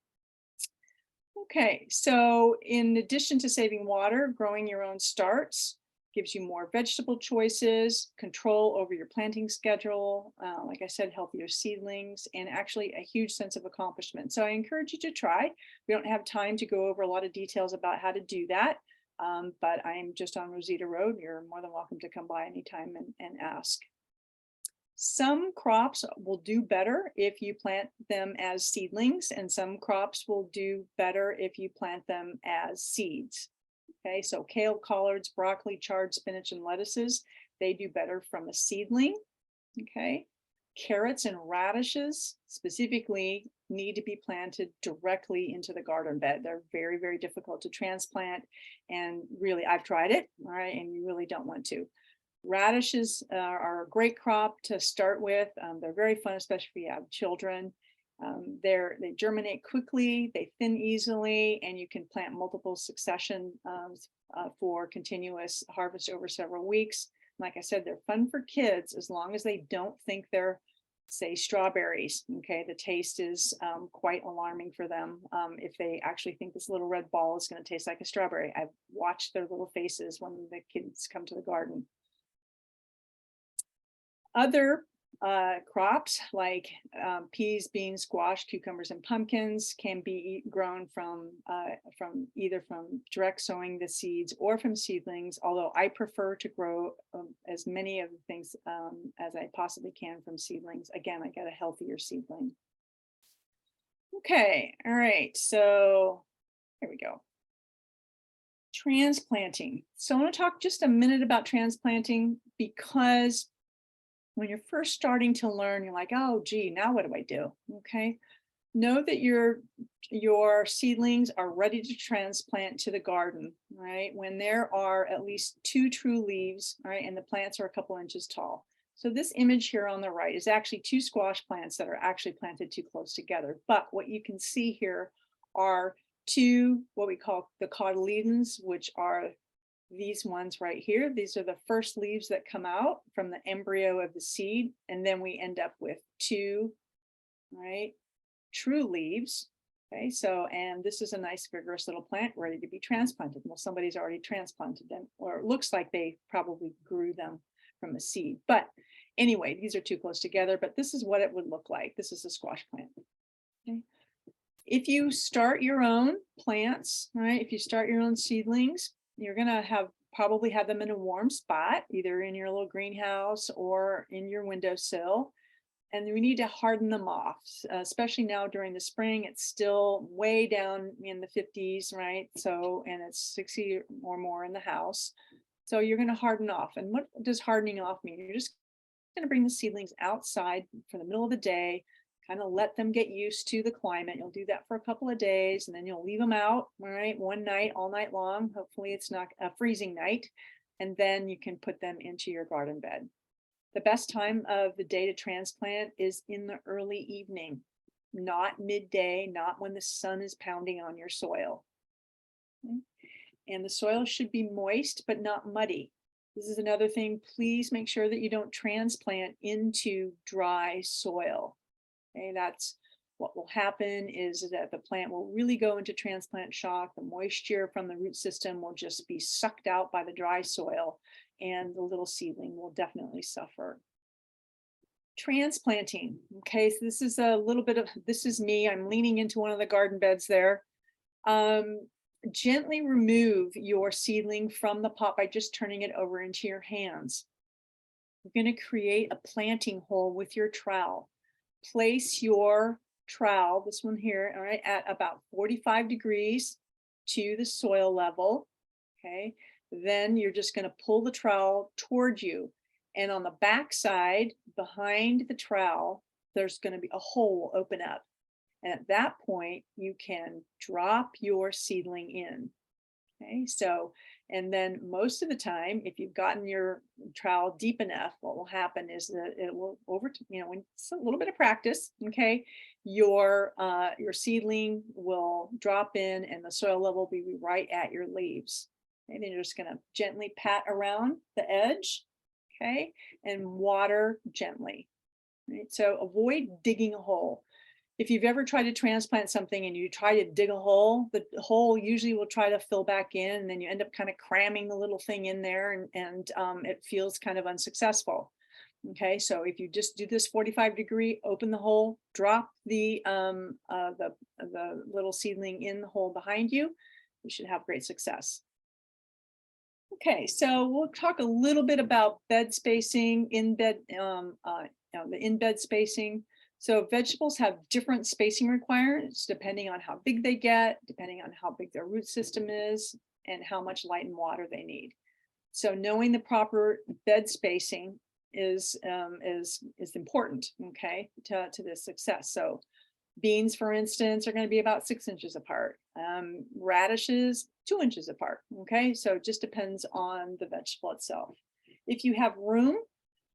Okay, so in addition to saving water, growing your own starts gives you more vegetable choices, control over your planting schedule, like I said, healthier seedlings, and actually a huge sense of accomplishment. So I encourage you to try. We don't have time to go over a lot of details about how to do that, but I'm just on Rosita Road. You're more than welcome to come by anytime and ask. Some crops will do better if you plant them as seedlings, and some crops will do better if you plant them as seeds. Okay, so kale, collards, broccoli, chard, spinach, and lettuces, they do better from a seedling. Okay, carrots and radishes specifically need to be planted directly into the garden bed. They're very, very difficult to transplant, and really, I've tried it, all right, and you really don't want to. Radishes are a great crop to start with. They're very fun, especially if you have children. They germinate quickly, they thin easily, and you can plant multiple succession for continuous harvest over several weeks. Like I said, they're fun for kids as long as they don't think they're, say, strawberries. Okay, the taste is quite alarming for them if they actually think this little red ball is going to taste like a strawberry. I've watched their little faces when the kids come to the garden. Other crops like peas, beans, squash, cucumbers, and pumpkins can be grown from either from direct sowing the seeds or from seedlings, although I prefer to grow as many of the things as I possibly can from seedlings. Again, I get a healthier seedling. Okay, all right, so here we go. Transplanting. So I want to talk just a minute about transplanting, because when you're first starting to learn, you're like, oh, gee, now what do I do? Okay. know that your seedlings are ready to transplant to the garden, right? When there are at least 2 true leaves, right, and the plants are a couple inches tall. So this image here on the right is actually 2 squash plants that are actually planted too close together. But what you can see here are 2 what we call the cotyledons, which are these ones right here. These are the first leaves that come out from the embryo of the seed, and then we end up with 2, right, true leaves. Okay, so, and this is a nice vigorous little plant ready to be transplanted. Well, somebody's already transplanted them, or it looks like they probably grew them from a seed. But anyway, these are too close together, but this is what it would look like. This is a squash plant. Okay. If you start your own plants, right, if you start your own seedlings, you're going to probably have them in a warm spot, either in your little greenhouse or in your windowsill. And we need to harden them off, especially now during the spring. It's still way down in the 50s, right? So, and it's 60 or more in the house. So you're going to harden off. And what does hardening off mean? You're just going to bring the seedlings outside for the middle of the day, kind of let them get used to the climate. You'll do that for a couple of days, and then you'll leave them out, all right, one night, all night long. Hopefully it's not a freezing night. And then you can put them into your garden bed. The best time of the day to transplant is in the early evening, not midday, not when the sun is pounding on your soil. Okay. And the soil should be moist, but not muddy. This is another thing. Please make sure that you don't transplant into dry soil. Okay, that's what will happen, is that the plant will really go into transplant shock. The moisture from the root system will just be sucked out by the dry soil, and the little seedling will definitely suffer. Transplanting. Okay, so this is a little bit of, this is me. I'm leaning into one of the garden beds there. Gently remove your seedling from the pot by just turning it over into your hands. You're going to create a planting hole with your trowel. Place your trowel, this one here, all right, at about 45 degrees to the soil level. Okay, then you're just going to pull the trowel toward you, and on the back side behind the trowel there's going to be a hole open up, and at that point you can drop your seedling in. Okay, so, and then most of the time, if you've gotten your trowel deep enough, what will happen is that it will when it's a little bit of practice, okay, your seedling will drop in and the soil level will be right at your leaves. And then you're just going to gently pat around the edge, okay, and water gently. Right? So avoid digging a hole. If you've ever tried to transplant something and you try to dig a hole, the hole usually will try to fill back in, and then you end up kind of cramming the little thing in there, and it feels kind of unsuccessful. Okay, so if you just do this 45-degree, open the hole, drop the little seedling in the hole behind you, you should have great success. Okay, so we'll talk a little bit about bed spacing, the in-bed spacing. So vegetables have different spacing requirements depending on how big they get, depending on how big their root system is, and how much light and water they need. So knowing the proper bed spacing is important, okay, to this success. So beans, for instance, are going to be about 6 inches apart. Radishes, 2 inches apart. Okay, so it just depends on the vegetable itself. If you have room,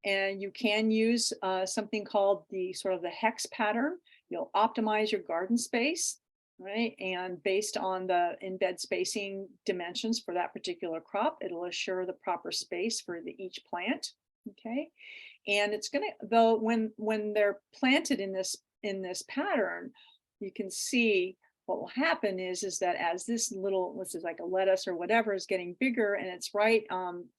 and you can use something called the hex pattern, you'll optimize your garden space, right? And based on the in-bed spacing dimensions for that particular crop, it'll assure the proper space for each plant. Okay, and it's going to, though, when they're planted in this pattern, you can see what will happen is that as this is like a lettuce or whatever is getting bigger and it's right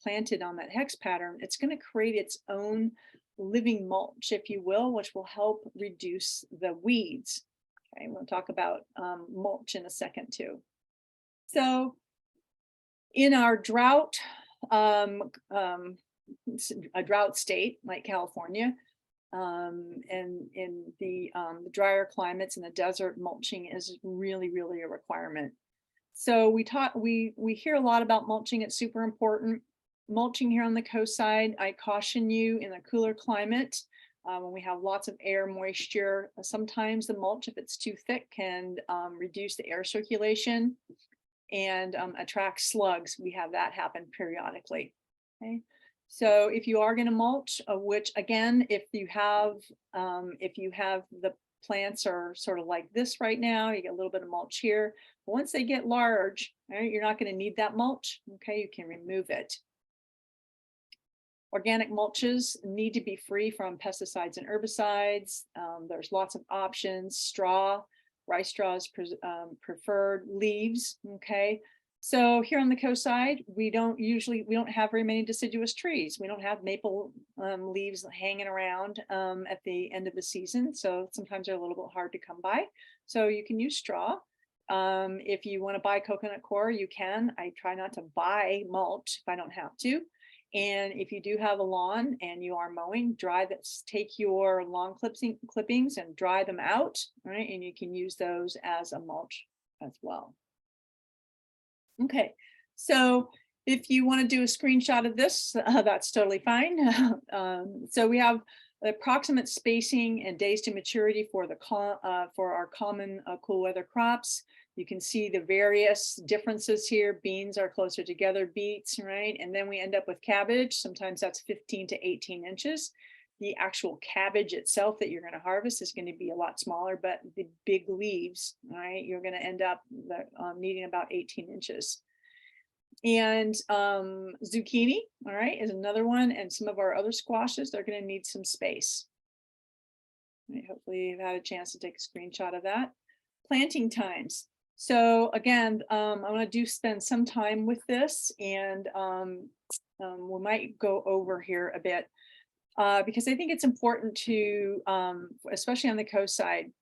planted on that hex pattern, it's going to create its own living mulch, if you will, which will help reduce the weeds. Okay, we'll talk about mulch in a second too. So in our drought, a drought state like California, and in the drier climates in the desert, mulching is really a requirement. So we hear a lot about mulching. It's super important. Mulching here on the coast side, I caution you, in a cooler climate, when we have lots of air moisture, sometimes the mulch, if it's too thick, can reduce the air circulation and attract slugs. We have that happen periodically. Okay. So if you are going to mulch, which again, if you have the plants are sort of like this right now, you get a little bit of mulch here. But once they get large, right, you're not going to need that mulch. Okay, you can remove it. Organic mulches need to be free from pesticides and herbicides. There's lots of options. Straw, rice straw is preferred. Leaves, okay. So here on the coast side, we don't have very many deciduous trees. We don't have maple leaves hanging around at the end of the season. So sometimes they're a little bit hard to come by. So you can use straw. If you want to buy coconut coir, you can. I try not to buy mulch if I don't have to. And if you do have a lawn and you are mowing, take your lawn clippings and dry them out, right? And you can use those as a mulch as well. Okay, so if you want to do a screenshot of this, that's totally fine. So we have the approximate spacing and days to maturity for our common cool weather crops. You can see the various differences here. Beans are closer together, beets, right? And then we end up with cabbage. Sometimes that's 15 to 18 inches. The actual cabbage itself that you're going to harvest is going to be a lot smaller, but the big leaves, right, you're going to end up needing about 18 inches. And zucchini, all right, is another one. And some of our other squashes, they're going to need some space. Right, hopefully you've had a chance to take a screenshot of that. Planting times. So again, I want to spend some time with this, and we might go over here a bit. Because I think it's important to, especially on the coast side,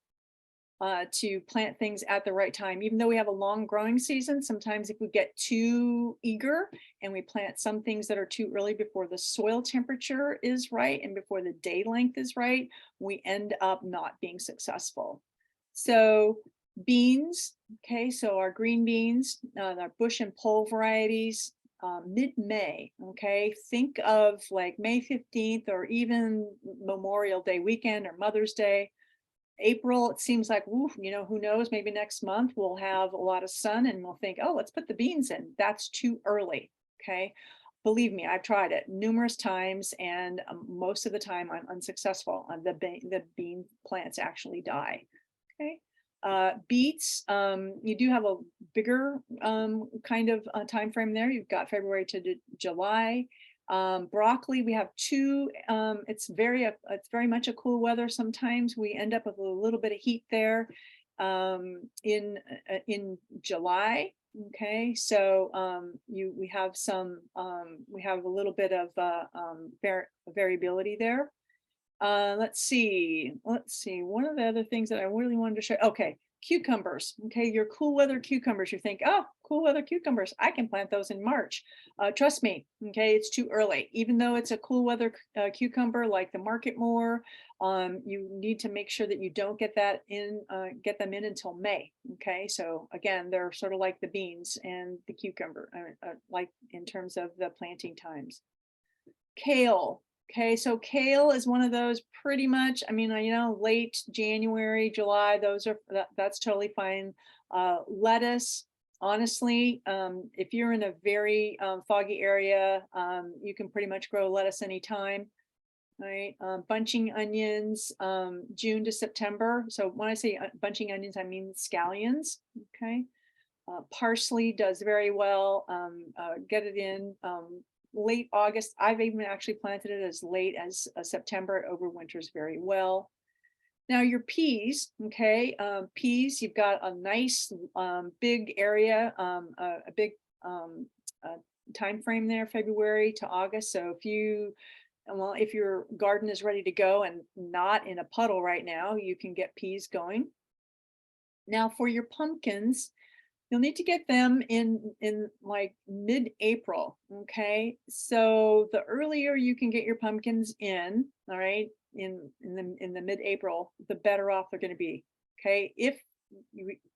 to plant things at the right time. Even though we have a long growing season, sometimes if we get too eager and we plant some things that are too early before the soil temperature is right and before the day length is right, we end up not being successful. So beans, okay, so our green beans, our bush and pole varieties, mid-May, okay, think of like May 15th or even Memorial Day weekend or Mother's Day. April, it seems like, woo, you know, who knows, maybe next month we'll have a lot of sun and we'll think, oh, let's put the beans in. That's too early, okay? Believe me, I've tried it numerous times, and most of the time I'm unsuccessful. The bean plants actually die, okay? Beets, you do have a bigger kind of time frame there. You've got February to July. Broccoli, we have two. It's very much a cool weather. Sometimes we end up with a little bit of heat there in July. Okay, so we have a little bit of variability there. Let's see. One of the other things that I really wanted to show. Okay, cucumbers. Okay, your cool weather cucumbers. You think, oh, cool weather cucumbers, I can plant those in March. Trust me. Okay, it's too early. Even though it's a cool weather cucumber like the market more, you need to make sure that you don't get them in until May. Okay, so again, they're sort of like the beans and the cucumber, like in terms of the planting times. Kale. Okay, so kale is one of those pretty much, I mean, you know, late January, July, that's totally fine. Lettuce, honestly, if you're in a very foggy area, you can pretty much grow lettuce anytime, right? Bunching onions, June to September. So when I say bunching onions, I mean scallions, okay? Parsley does very well, get it in late August. I've even actually planted it as late as September. It overwinters very well. Now your peas, okay, peas, you've got a nice big area, a big time frame there, February to August. So if your garden is ready to go and not in a puddle right now, you can get peas going. Now for your pumpkins, you'll need to get them in like mid-April, okay? So the earlier you can get your pumpkins in, all right, in the mid-April, the better off they're going to be, okay?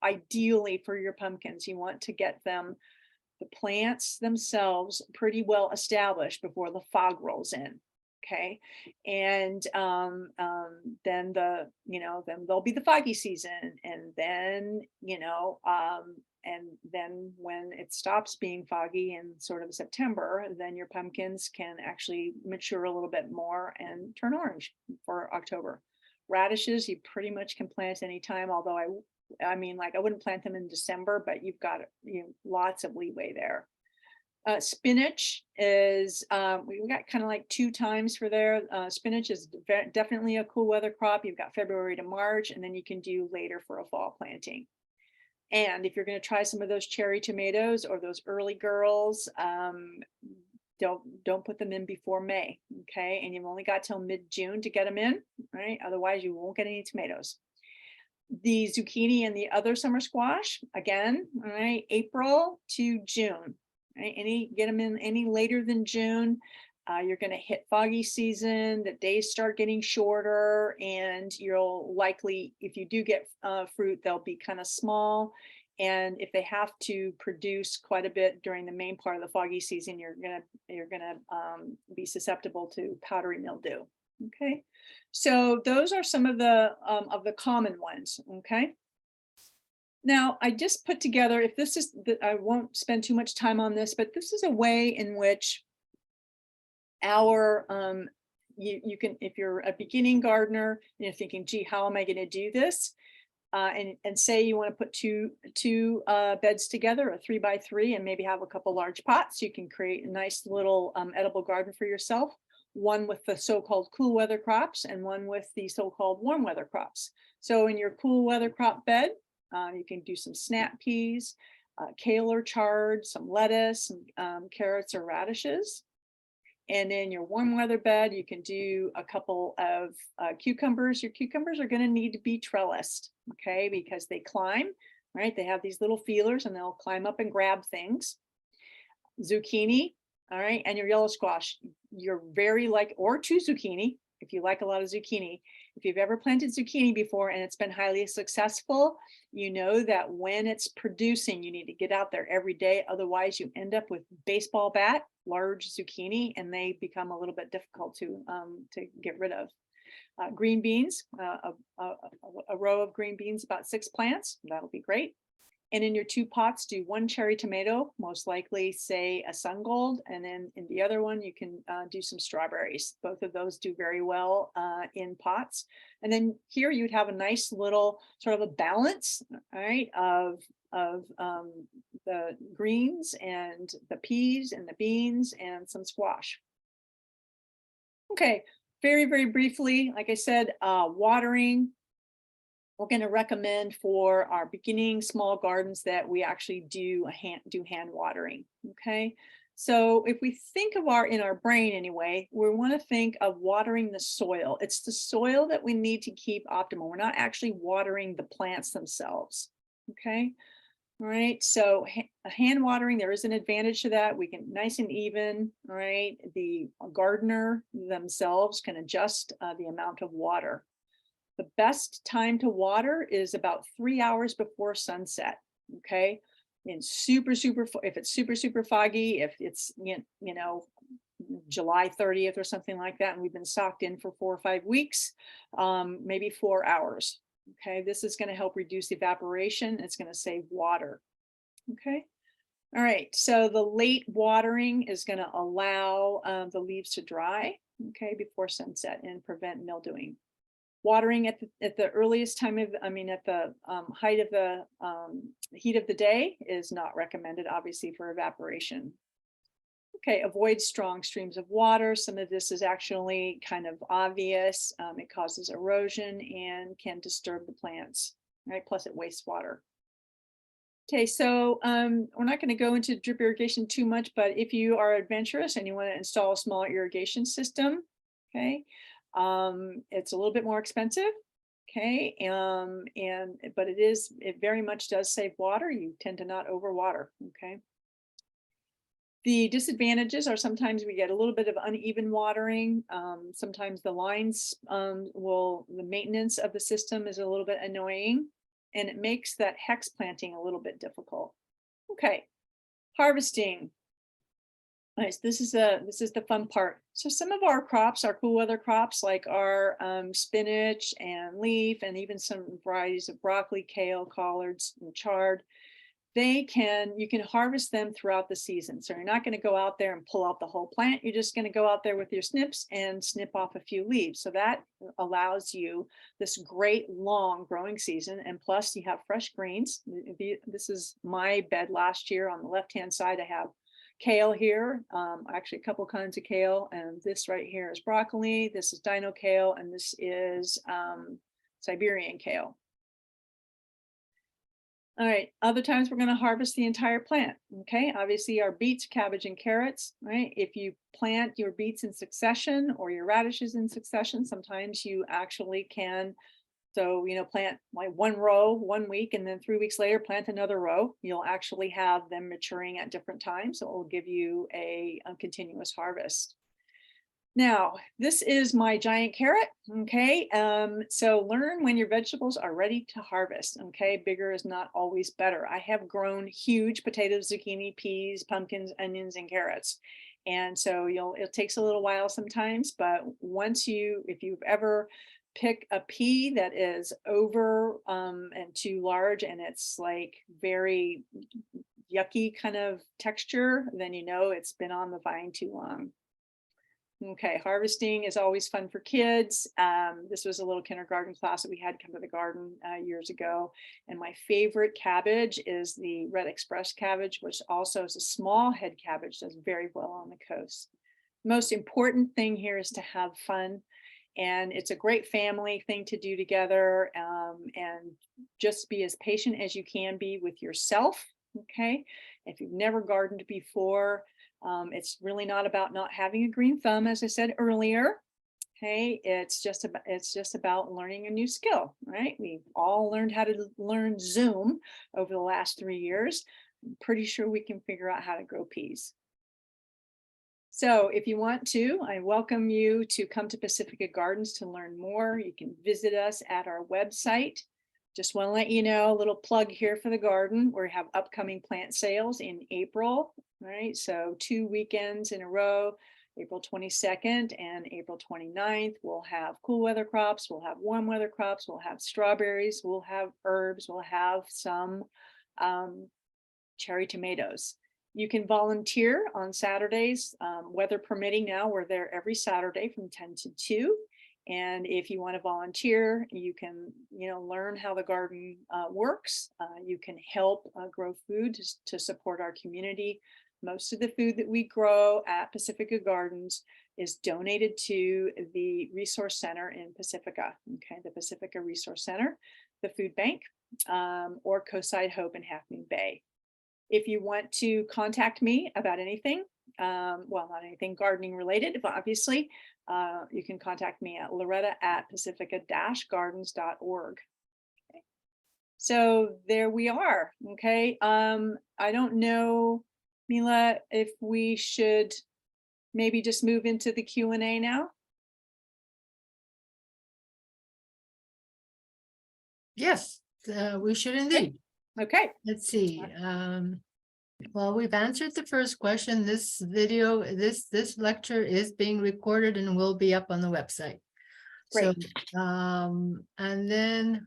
Ideally for your pumpkins, you want to get the plants themselves pretty well established before the fog rolls in, Okay. And then then there'll be the foggy season. And then, and then when it stops being foggy in sort of September, then your pumpkins can actually mature a little bit more and turn orange for October. Radishes, you pretty much can plant anytime, although I mean, like I wouldn't plant them in December, but you've got lots of leeway there. Spinach is, we got kind of like 2 times for there. Spinach is definitely a cool weather crop. You've got February to March, and then you can do later for a fall planting. And if you're going to try some of those cherry tomatoes or those early girls, don't put them in before May, okay? And you've only got till mid-June to get them in, right? Otherwise, you won't get any tomatoes. The zucchini and the other summer squash, again, all right, April to June. Right? Get them in any later than June, you're going to hit foggy season. The days start getting shorter, and you'll likely, if you do get fruit, they'll be kind of small. And if they have to produce quite a bit during the main part of the foggy season, you're gonna be susceptible to powdery mildew. Okay, so those are some of the common ones. Okay. Now, I just put together, if this is, I won't spend too much time on this, but this is a way in which our, you can, if you're a beginning gardener and you're thinking, gee, how am I going to do this? And say you want to put two beds together, a 3x3, and maybe have a couple large pots, you can create a nice little edible garden for yourself. One with the so-called cool weather crops and one with the so-called warm weather crops. So in your cool weather crop bed, you can do some snap peas, kale or chard, some lettuce, some carrots or radishes. And in your warm weather bed, you can do a couple of cucumbers. Your cucumbers are going to need to be trellised, okay, because they climb, right? They have these little feelers and they'll climb up and grab things. Zucchini, all right, and your yellow squash. You're very or 2 zucchini, if you like a lot of zucchini. If you've ever planted zucchini before and it's been highly successful, you know that when it's producing, you need to get out there every day. Otherwise, you end up with baseball bat, large zucchini, and they become a little bit difficult to get rid of. Green beans, a row of green beans, about 6 plants. That'll be great. And in your 2 pots, do 1 cherry tomato, most likely say a sun gold. And then in the other one, you can do some strawberries. Both of those do very well in pots. And then here you'd have a nice little sort of a balance, right, of the greens and the peas and the beans and some squash. Okay, very, very briefly, like I said, watering. We're going to recommend for our beginning small gardens that we actually do hand watering. Okay, so if we think of in our brain anyway, we want to think of watering the soil. It's the soil that we need to keep optimal. We're not actually watering the plants themselves. Okay, all right, so hand watering, there is an advantage to that. We can nice and even, all right. The gardener themselves can adjust the amount of water. The best time to water is about 3 hours before sunset. Okay. And if it's super foggy, if it's, July 30th or something like that, and we've been socked in for 4 or 5 weeks, maybe 4 hours. Okay. This is going to help reduce evaporation. It's going to save water. Okay. All right. So the late watering is going to allow the leaves to dry, okay, before sunset and prevent mildewing. Watering at the earliest time at the height of the heat of the day is not recommended, obviously, for evaporation. Okay, avoid strong streams of water. Some of this is actually kind of obvious. It causes erosion and can disturb the plants, right? Plus it wastes water. Okay, so we're not going to go into drip irrigation too much, but if you are adventurous and you want to install a small irrigation system, okay, it's a little bit more expensive, okay, but it very much does save water. You tend to not overwater, okay. The disadvantages are sometimes we get a little bit of uneven watering. Sometimes the lines the maintenance of the system is a little bit annoying, and it makes that hex planting a little bit difficult. Okay, harvesting. Nice. This is the fun part. So some of our crops, our cool weather crops, like our spinach and leaf, and even some varieties of broccoli, kale, collards, and chard, you can harvest them throughout the season. So you're not going to go out there and pull out the whole plant. You're just going to go out there with your snips and snip off a few leaves. So that allows you this great long growing season. And plus you have fresh greens. This is my bed last year. On the left-hand side, I have kale here, actually a couple kinds of kale, and this right here is broccoli. This is dino kale, and this is Siberian kale. All right, other times we're going to harvest the entire plant. Okay, obviously our beets, cabbage, and carrots, right? If you plant your beets in succession or your radishes in succession, sometimes you actually can. So, plant like one row 1 week, and then 3 weeks later, plant another row. You'll actually have them maturing at different times. So it will give you a continuous harvest. Now, this is my giant carrot. Okay. So learn when your vegetables are ready to harvest. Okay. Bigger is not always better. I have grown huge potatoes, zucchini, peas, pumpkins, onions, and carrots. And so it takes a little while sometimes, but if you've ever pick a pea that is over and too large, and it's like very yucky kind of texture, then it's been on the vine too long. Okay, harvesting is always fun for kids. This was a little kindergarten class that we had come to the garden years ago. And my favorite cabbage is the Red Express cabbage, which also is a small head cabbage, does very well on the coast. Most important thing here is to have fun. And it's a great family thing to do together, and just be as patient as you can be with yourself. Okay. If you've never gardened before, it's really not about not having a green thumb, as I said earlier. Okay. It's just about learning a new skill, right? We've all learned how to learn Zoom over the last 3 years. I'm pretty sure we can figure out how to grow peas. So if you want to, I welcome you to come to Pacifica Gardens to learn more. You can visit us at our website. Just want to let you know, a little plug here for the garden. We have upcoming plant sales in April, right? So 2 weekends in a row, April 22nd and April 29th. We'll have cool weather crops. We'll have warm weather crops. We'll have strawberries. We'll have herbs. We'll have some cherry tomatoes. You can volunteer on Saturdays, weather permitting. Now we're there every Saturday from 10 to 2. And if you want to volunteer, you can, learn how the garden works. You can help grow food to support our community. Most of the food that we grow at Pacifica Gardens is donated to the Resource Center in Pacifica. Okay, the Pacifica Resource Center, the food bank, or Coastside Hope in Half Moon Bay. If you want to contact me about anything, well, not anything gardening related, but obviously, you can contact me at loretta@pacifica-gardens.org. Okay. So there we are. Okay. I don't know, Mila, if we should maybe just move into the Q&A now. Yes, we should indeed. Okay. Let's see. Well, we've answered the first question. This video, this lecture is being recorded and will be up on the website. Great. So, and then,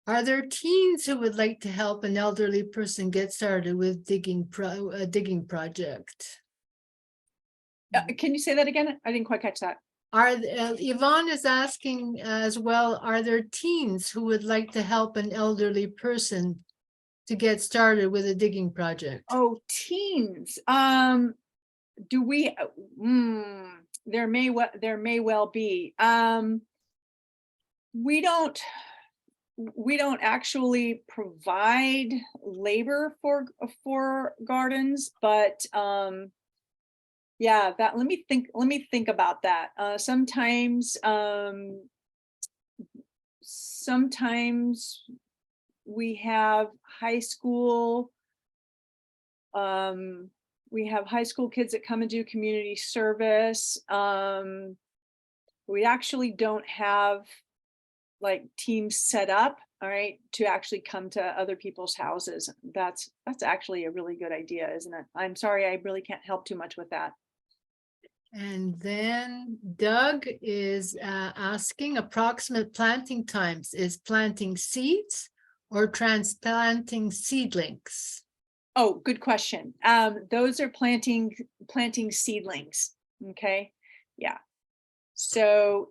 are there teens who would like to help an elderly person get started with digging project? Can you say that again? I didn't quite catch that. Yvonne is asking as well, are there teens who would like to help an elderly person to get started with a digging project? Oh, teens. Do we, there may well be. We don't actually provide labor for gardens, but yeah, let me think about that. Sometimes we have high school kids that come and do community service. We actually don't have like teams set up, all right, to actually come to other people's houses. That's actually a really good idea, isn't it? I'm sorry, I really can't help too much with that. And then Doug is asking approximate planting times. Is planting seeds or transplanting seedlings? Oh, good question. Those are planting seedlings. Okay. Yeah. So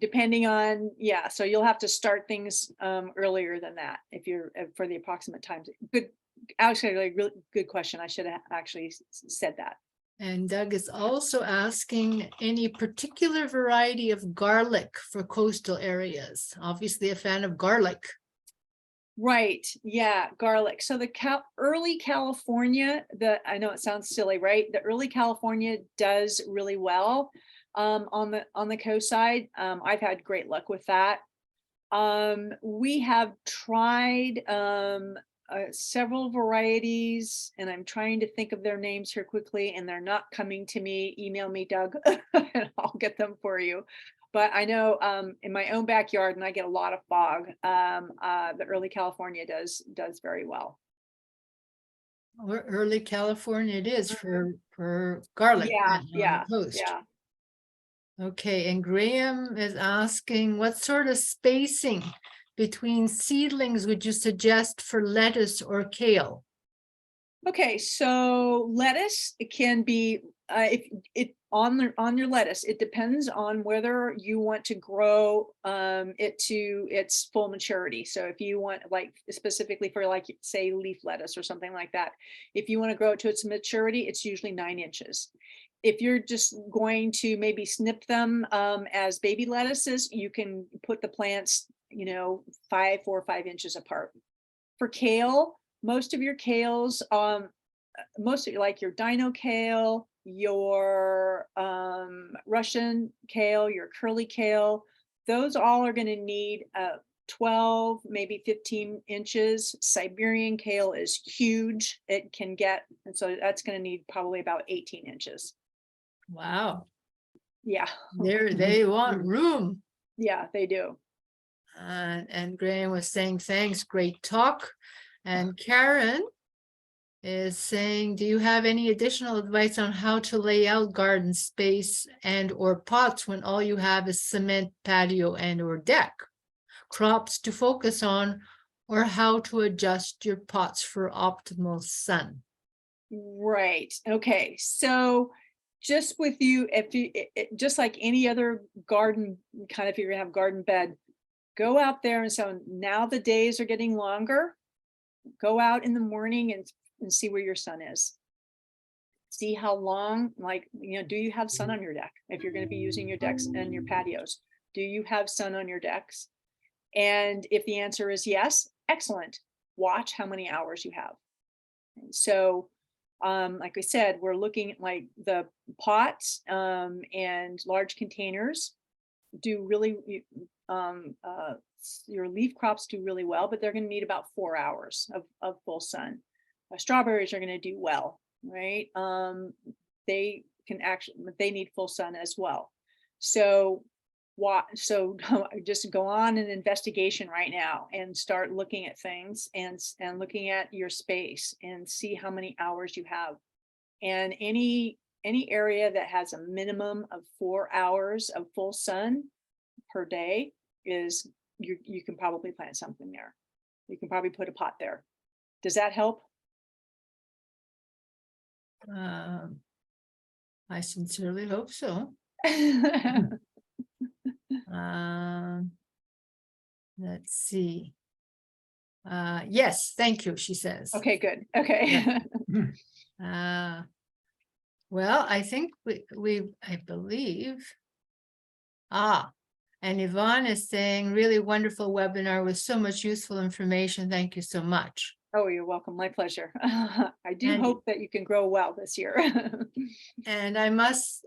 depending on, yeah, so you'll have to start things earlier than that if you're for the approximate times. Good, actually, like, really good question. I should have actually said that. And Doug is also asking any particular variety of garlic for coastal areas. Obviously a fan of garlic. Right. Yeah. Garlic. So the early California, I know it sounds silly, right? The early California does really well on the coast side. I've had great luck with that. We have tried several varieties, and I'm trying to think of their names here quickly, and they're not coming to me. Email me, Doug, and I'll get them for you. But I know in my own backyard, and I get a lot of fog, the early California does very well. Or early California it is for garlic Yeah, on yeah, the coast. yeah. Okay, and Graham is asking what sort of spacing between seedlings would you suggest for lettuce or kale? Okay, so lettuce, it can be if it on your lettuce, it depends on whether you want to grow it to its full maturity. So if you want, like, specifically for, like, say leaf lettuce or something like that, if you want to grow it to its maturity, it's usually 9 inches. If you're just going to maybe snip them as baby lettuces, you can put the plants, 4 or 5 inches apart. For kale, most of your kales, most of like your dino kale, your Russian kale, your curly kale, those all are going to need 12, maybe 15 inches. Siberian kale is huge. It can get, and so that's going to need probably about 18 inches. Wow, Yeah. they want room. Yeah, they do. And Graham was saying, thanks, great talk. And Karen is saying, do you have any additional advice on how to lay out garden space and or pots when all you have is cement, patio, and or deck? Crops to focus on, or how to adjust your pots for optimal sun? Right. Okay. So just with you, if you just like any other garden, kind of, if you're gonna have garden bed, go out there. And so now the days are getting longer. Go out in the morning and see where your sun is. See how long, like, do you have sun on your deck? If you're going to be using your decks and your patios, do you have sun on your decks? And if the answer is yes, excellent. Watch how many hours you have. And so, like I said, we're looking at like the pots and large containers do really, your leaf crops do really well, but they're going to need about 4 hours of full sun. Strawberries are going to do well, right? They can actually, they need full sun as well. So just go on an investigation right now and start looking at things and looking at your space and see how many hours you have. And any area that has a minimum of 4 hours of full sun per day is, you can probably plant something there. You can probably put a pot there. Does that help? I sincerely hope so. Let's see. Yes, thank you, she says. Okay, good. Okay. Well, I think I believe. And Yvonne is saying, really wonderful webinar with so much useful information. Thank you so much. Oh, you're welcome. My pleasure. I do hope that you can grow well this year. And I must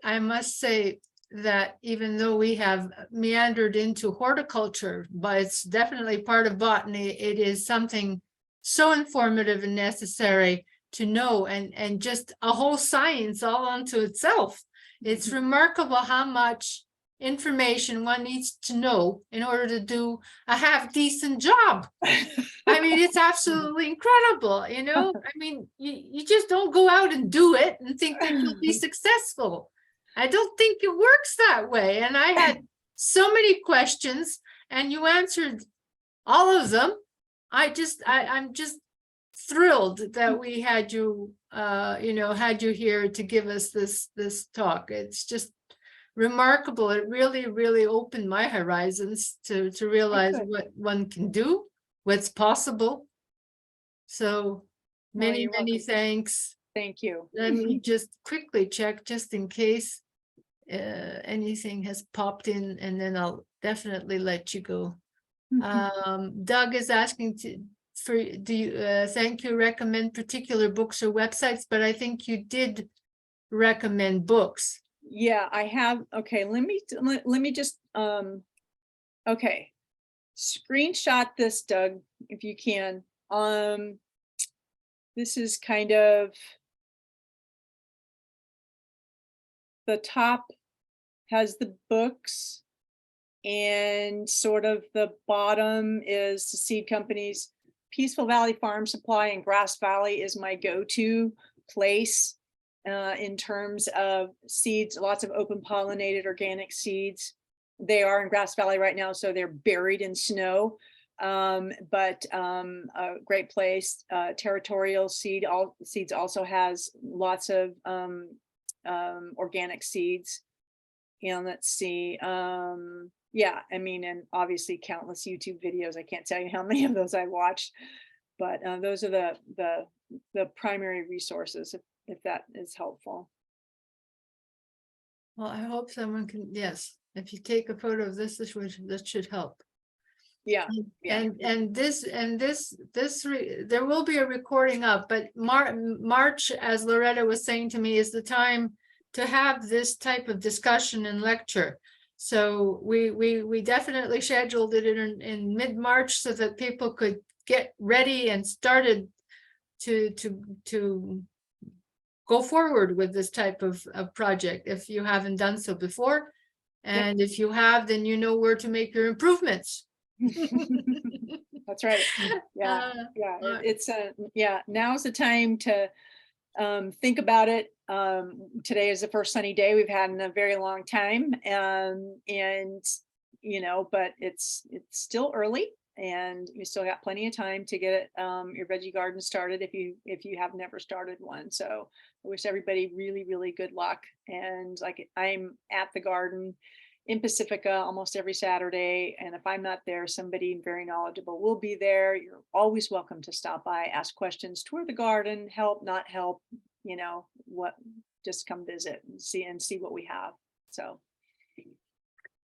say that even though we have meandered into horticulture, but it's definitely part of botany, it is something so informative and necessary to know, and just a whole science all unto itself. It's remarkable how much information one needs to know in order to do a half decent job. I mean, it's absolutely incredible, you know? I mean, you just don't go out and do it and think that you'll be successful. I don't think it works that way. And I had so many questions and you answered all of them. I'm just thrilled that we had you, had you here to give us this talk. It's just remarkable. It really opened my horizons to realize what one can do, what's possible. So many thanks. Thank you. Let me just quickly check just in case anything has popped in, and then I'll definitely let you go. Doug is asking do you thank you, recommend particular books or websites, but I think you did recommend books. Yeah, I have. Okay, let me just okay. Screenshot this, Doug, if you can. This is kind of the top has the books, and sort of the bottom is the seed companies. Peaceful Valley Farm Supply and Grass Valley is my go-to place in terms of seeds, lots of open pollinated organic seeds. They are in Grass Valley right now, so they're buried in snow. But a great place. Territorial Seeds also has lots of organic seeds. And let's see. Yeah, I mean, and obviously countless YouTube videos. I can't tell you how many of those I watched, but those are the primary resources, if that is helpful. Well, I hope someone can, yes, if you take a photo of this should help. Yeah. And this there will be a recording up, but March, as Loretta was saying to me, is the time to have this type of discussion and lecture. So we definitely scheduled it in mid-March so that people could get ready and started to go forward with this type of project if you haven't done so before. And if you have, then you know where to make your improvements. That's right. Yeah. It's now's the time to think about it. Today is the first sunny day we've had in a very long time, and but it's still early, and you still got plenty of time to get your veggie garden started if you have never started one. So I wish everybody really good luck. And like, I'm at the garden in Pacifica almost every Saturday, and if I'm not there, somebody very knowledgeable will be there. You're always welcome to stop by, ask questions, tour the garden, help, not help, just come visit and see what we have. So,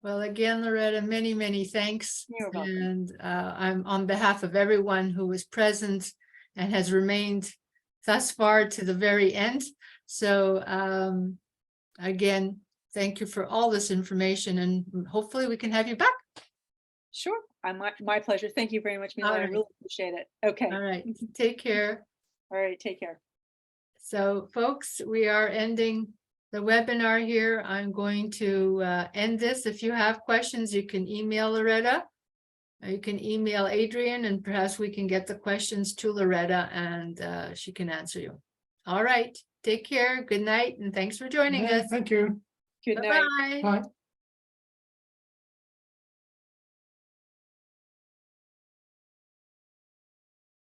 well, again, Loretta, many thanks. You're welcome. And I'm on behalf of everyone who was present and has remained thus far to the very end. So again, thank you for all this information, and hopefully we can have you back. Sure. My pleasure. Thank you very much, Mila. I really appreciate it. Okay. All right. Take care. All right. Take care. So folks, we are ending the webinar here. I'm going to end this. If you have questions, you can email Loretta. You can email Adrian, and perhaps we can get the questions to Loretta and she can answer you. All right. Take care. Good night. And thanks for joining us. Thank you. Good night. Bye. Bye.